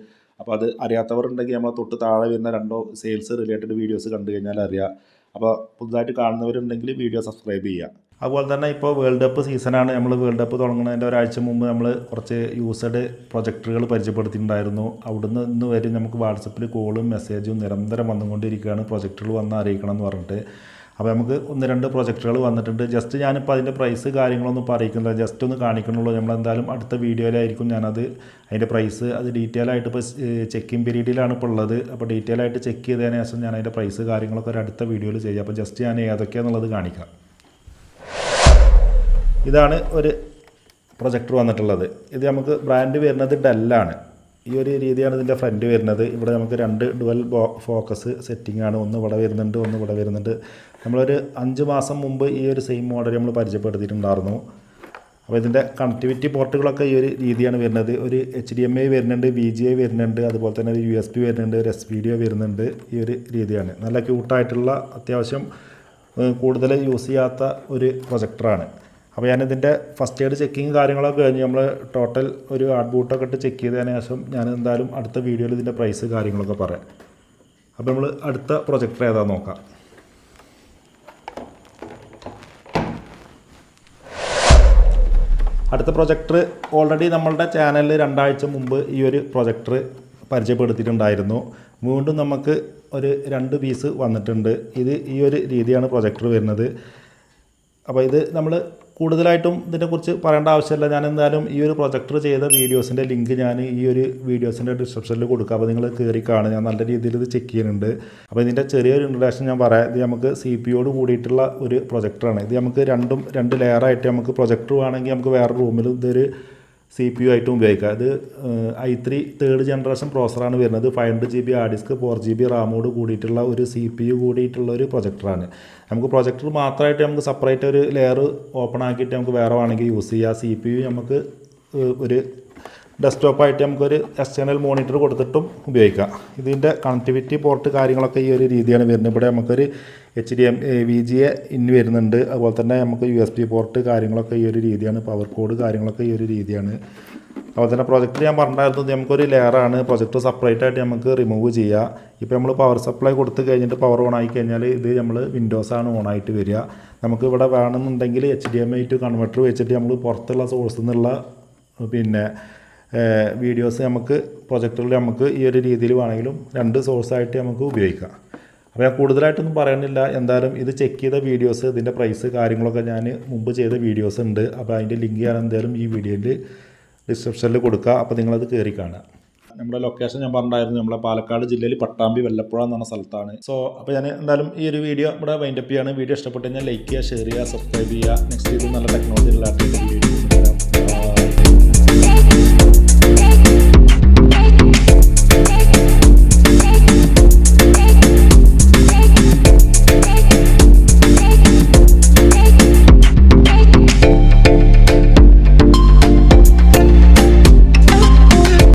Speaker 1: അപ്പോൾ അത് അറിയാത്തവരുണ്ടെങ്കിൽ നമ്മളെ തൊട്ട് താഴെ വരുന്ന 2 സെയിൽസ് റിലേറ്റഡ് വീഡിയോസ് കണ്ടു കഴിഞ്ഞാൽ അറിയാം. അപ്പോൾ പുതുതായിട്ട് കാണുന്നവരുണ്ടെങ്കിൽ വീഡിയോ സബ്സ്ക്രൈബ് ചെയ്യുക. അതുപോലെ തന്നെ ഇപ്പോൾ വേൾഡ് കപ്പ് സീസണാണ്. നമ്മൾ വേൾഡ് കപ്പ് തുടങ്ങുന്നതിൻ്റെ ഒരാഴ്ച മുമ്പ് നമ്മൾ കുറച്ച് യൂസ്ഡ് പ്രൊജക്ടറുകൾ പരിചയപ്പെടുത്തിയിട്ടുണ്ടായിരുന്നു. അവിടുന്ന് ഇന്ന് വരെ നമുക്ക് വാട്സപ്പിൽ കോളും മെസ്സേജും നിരന്തരം വന്നുകൊണ്ടിരിക്കുകയാണ്, പ്രൊജക്ടറുകൾ വന്ന് അറിയിക്കണം എന്ന് പറഞ്ഞിട്ട്. അപ്പോൾ നമുക്ക് 1-2 പ്രൊജക്ടറുകൾ വന്നിട്ടുണ്ട്. ജസ്റ്റ് ഞാനിപ്പോൾ അതിൻ്റെ പ്രൈസ് കാര്യങ്ങളൊന്നും പറയിക്കുന്നില്ല, ജസ്റ്റ് ഒന്ന് കാണിക്കണുള്ളൂ. നമ്മളെന്തായാലും അടുത്ത വീഡിയോയിലായിരിക്കും ഞാനത് അതിൻ്റെ പ്രൈസ് അത് ഡീറ്റെയിൽ ആയിട്ട് ഇപ്പോൾ ചെക്കിങ് പീരീഡിലാണ് ഇപ്പോൾ ഉള്ളത്. അപ്പോൾ ഡീറ്റെയിൽ ആയിട്ട് ചെക്ക് ചെയ്തതിന് ശേഷം ഞാൻ അതിൻ്റെ പ്രൈസ് കാര്യങ്ങളൊക്കെ ഒരു അടുത്ത വീഡിയോയിൽ ചെയ്യാം. അപ്പോൾ ജസ്റ്റ് ഞാൻ ഏതൊക്കെയാണെന്നുള്ളത് കാണിക്കാം. ഇതാണ് ഒരു പ്രൊജക്ടർ വന്നിട്ടുള്ളത്. ഇത് നമുക്ക് ബ്രാൻഡ് വരുന്നത് ഡെല്ലാണ്. ഈ ഒരു രീതിയാണ് ഇതിൻ്റെ ഫ്രണ്ട് വരുന്നത്. ഇവിടെ നമുക്ക് 2 ഡുവൽ ഫോക്കസ് സെറ്റിംഗ് ആണ്. ഒന്ന് ഇവിടെ വരുന്നുണ്ട്, ഒന്ന് ഇവിടെ വരുന്നുണ്ട്. നമ്മളൊരു 5 മാസം മുമ്പ് ഈ ഒരു സെയിം മോഡൽ നമ്മൾ പരിചയപ്പെടുത്തിയിട്ടുണ്ടായിരുന്നു. അപ്പോൾ ഇതിൻ്റെ കണക്ടിവിറ്റി പോർട്ടുകളൊക്കെ ഈ ഒരു രീതിയാണ് വരുന്നത്. ഒരു HDMI വരുന്നുണ്ട്, VGA വരുന്നുണ്ട്, അതുപോലെ തന്നെ ഒരു USB വരുന്നുണ്ട്, ഒരു SVDO വരുന്നുണ്ട്. ഈ ഒരു രീതിയാണ്. നല്ല ക്യൂട്ടായിട്ടുള്ള, അത്യാവശ്യം കൂടുതൽ യൂസ് ചെയ്യാത്ത ഒരു പ്രൊജക്ടറാണ്. അപ്പോൾ ഞാനിതിൻ്റെ ഫസ്റ്റ് എയ്ഡ് ചെക്കിങ് കാര്യങ്ങളൊക്കെ കഴിഞ്ഞ് നമ്മൾ ടോട്ടൽ ഒരു ഹാർഡ് ബൂട്ടൊക്കെ ഇട്ട് ചെക്ക് ചെയ്തതിന് ശേഷം ഞാൻ എന്തായാലും അടുത്ത വീഡിയോയിൽ ഇതിൻ്റെ പ്രൈസ് കാര്യങ്ങളൊക്കെ പറയാം. അപ്പോൾ നമ്മൾ അടുത്ത പ്രൊജക്ടർ ഏതാണെന്ന് നോക്കാം. അടുത്ത പ്രൊജക്ടർ ഓൾറെഡി നമ്മളുടെ ചാനലിൽ 2 ആഴ്ച മുമ്പ് ഈ ഒരു പ്രൊജക്ടർ പരിചയപ്പെടുത്തിയിട്ടുണ്ടായിരുന്നു. വീണ്ടും നമുക്ക് ഒരു 2 പീസ് വന്നിട്ടുണ്ട്. ഇത് ഈ ഒരു രീതിയാണ് പ്രൊജക്ടർ വരുന്നത്. അപ്പോൾ ഇത് നമ്മൾ കൂടുതലായിട്ടും ഇതിനെക്കുറിച്ച് പറയേണ്ട ആവശ്യമില്ല. ഞാൻ എന്തായാലും ഈ ഒരു പ്രൊജക്ടർ ചെയ്ത വീഡിയോസിൻ്റെ ലിങ്ക് ഞാൻ ഈ ഒരു വീഡിയോസിൻ്റെ ഡിസ്ക്രിപ്ഷനിൽ കൊടുക്കുക. അപ്പോൾ നിങ്ങൾ കയറി കാണുക. ഞാൻ നല്ല രീതിയിൽ ഇത് ചെക്ക് ചെയ്യുന്നുണ്ട്. അപ്പോൾ ഇതിൻ്റെ ചെറിയൊരു ഇൻട്രഡക്ഷൻ ഞാൻ പറയാം. ഇത് നമുക്ക് CPU കൂടിയിട്ടുള്ള ഒരു പ്രൊജക്ടറാണ്. ഇത് നമുക്ക് 2 ലെയറായിട്ട് നമുക്ക് പ്രൊജക്ടർ വേണമെങ്കിൽ നമുക്ക് വേറെ റൂമിൽ ഇതൊരു CPU ആയിട്ടും ഉപയോഗിക്കാം. ഇത് i3 3rd ജനറേഷൻ പ്രോസറാണ് വരുന്നത്. 500GB ഹാർഡ് ഡിസ്ക്, 4GB റാമോട് കൂടിയിട്ടുള്ള ഒരു CPU കൂടിയിട്ടുള്ള ഒരു പ്രൊജക്ടറാണ്. നമുക്ക് പ്രൊജക്ടർ മാത്രമായിട്ട് നമുക്ക് സെപ്പറേറ്റ് ഒരു ലെയർ ഓപ്പൺ ആക്കിയിട്ട് നമുക്ക് വേറെ വേണമെങ്കിൽ യൂസ് ചെയ്യാം. CPU നമുക്ക് ഒരു ഡെസ്ക്ടോപ്പായിട്ട് നമുക്കൊരു എക്സ്റ്റേണൽ മോണിറ്റർ കൊടുത്തിട്ടും ഉപയോഗിക്കാം. ഇതിൻ്റെ കണക്ടിവിറ്റി പോർട്ട് കാര്യങ്ങളൊക്കെ ഈ ഒരു രീതിയാണ് വരുന്നത്. ഇവിടെ നമുക്കൊരു VGA ഇൻ വരുന്നുണ്ട്. അതുപോലെ തന്നെ നമുക്ക് USB പോർട്ട് കാര്യങ്ങളൊക്കെ ഈ ഒരു രീതിയാണ്. പവർ കോഡ് കാര്യങ്ങളൊക്കെ ഈ ഒരു രീതിയാണ്. അതുപോലെ തന്നെ പ്രൊജക്ടർ ഞാൻ പറഞ്ഞിരുന്നത് നമുക്കൊരു ലെയറാണ്. പ്രൊജക്ടർ സെപ്പറേറ്റ് ആയിട്ട് നമുക്ക് റിമൂവ് ചെയ്യാം. ഇപ്പോൾ നമ്മൾ പവർ സപ്ലൈ കൊടുത്ത് കഴിഞ്ഞിട്ട് പവർ ഓൺ ആയി കഴിഞ്ഞാൽ ഇത് നമ്മൾ വിൻഡോസാണ് ഓൺ ആയിട്ട് വരിക. നമുക്ക് ഇവിടെ വേണമെന്നുണ്ടെങ്കിൽ HDMI ടു കൺവെർട്ടർ വെച്ചിട്ട് നമ്മൾ പുറത്തുള്ള സോഴ്സിൽ നിന്നുള്ള പിന്നെ വീഡിയോസ് നമുക്ക് പ്രൊജക്ടറിൽ നമുക്ക് ഈ ഒരു രീതിയിൽ വേണമെങ്കിലും 2 സോഴ്സായിട്ട് നമുക്ക് ഉപയോഗിക്കാം. അപ്പോൾ ഞാൻ കൂടുതലായിട്ടൊന്നും പറയുന്നില്ല. എന്തായാലും ഇത് ചെക്ക് ചെയ്ത വീഡിയോസ്, ഇതിൻ്റെ പ്രൈസ് കാര്യങ്ങളൊക്കെ ഞാൻ മുമ്പ് ചെയ്ത വീഡിയോസ് ഉണ്ട്. അപ്പോൾ അതിൻ്റെ ലിങ്ക് ഞാൻ എന്തായാലും ഈ വീഡിയോയിൽ ഡിസ്ക്രിപ്ഷനിൽ കൊടുക്കുക. അപ്പോൾ നിങ്ങളത് കയറി കാണുക. നമ്മുടെ ലൊക്കേഷൻ ഞാൻ പറഞ്ഞിട്ടുണ്ടായിരുന്നു, നമ്മുടെ പാലക്കാട് ജില്ലയിൽ പട്ടാമ്പി വെല്ലപ്പുഴ എന്ന് പറഞ്ഞ സ്ഥലത്താണ്. അപ്പോൾ ഞാൻ എന്തായാലും ഈ ഒരു വീഡിയോ ഇവിടെ വൈൻഡപ്പ് ചെയ്യാണ്. വീഡിയോ ഇഷ്ടപ്പെട്ട് കഴിഞ്ഞാൽ ലൈക്ക് ചെയ്യുക, ഷെയർ ചെയ്യുക, സബ്സ്ക്രൈബ് ചെയ്യുക. നെക്സ്റ്റ് വീഡിയോ നല്ല ടെക്നോളജി റിലേറ്റഡ് വീഡിയോ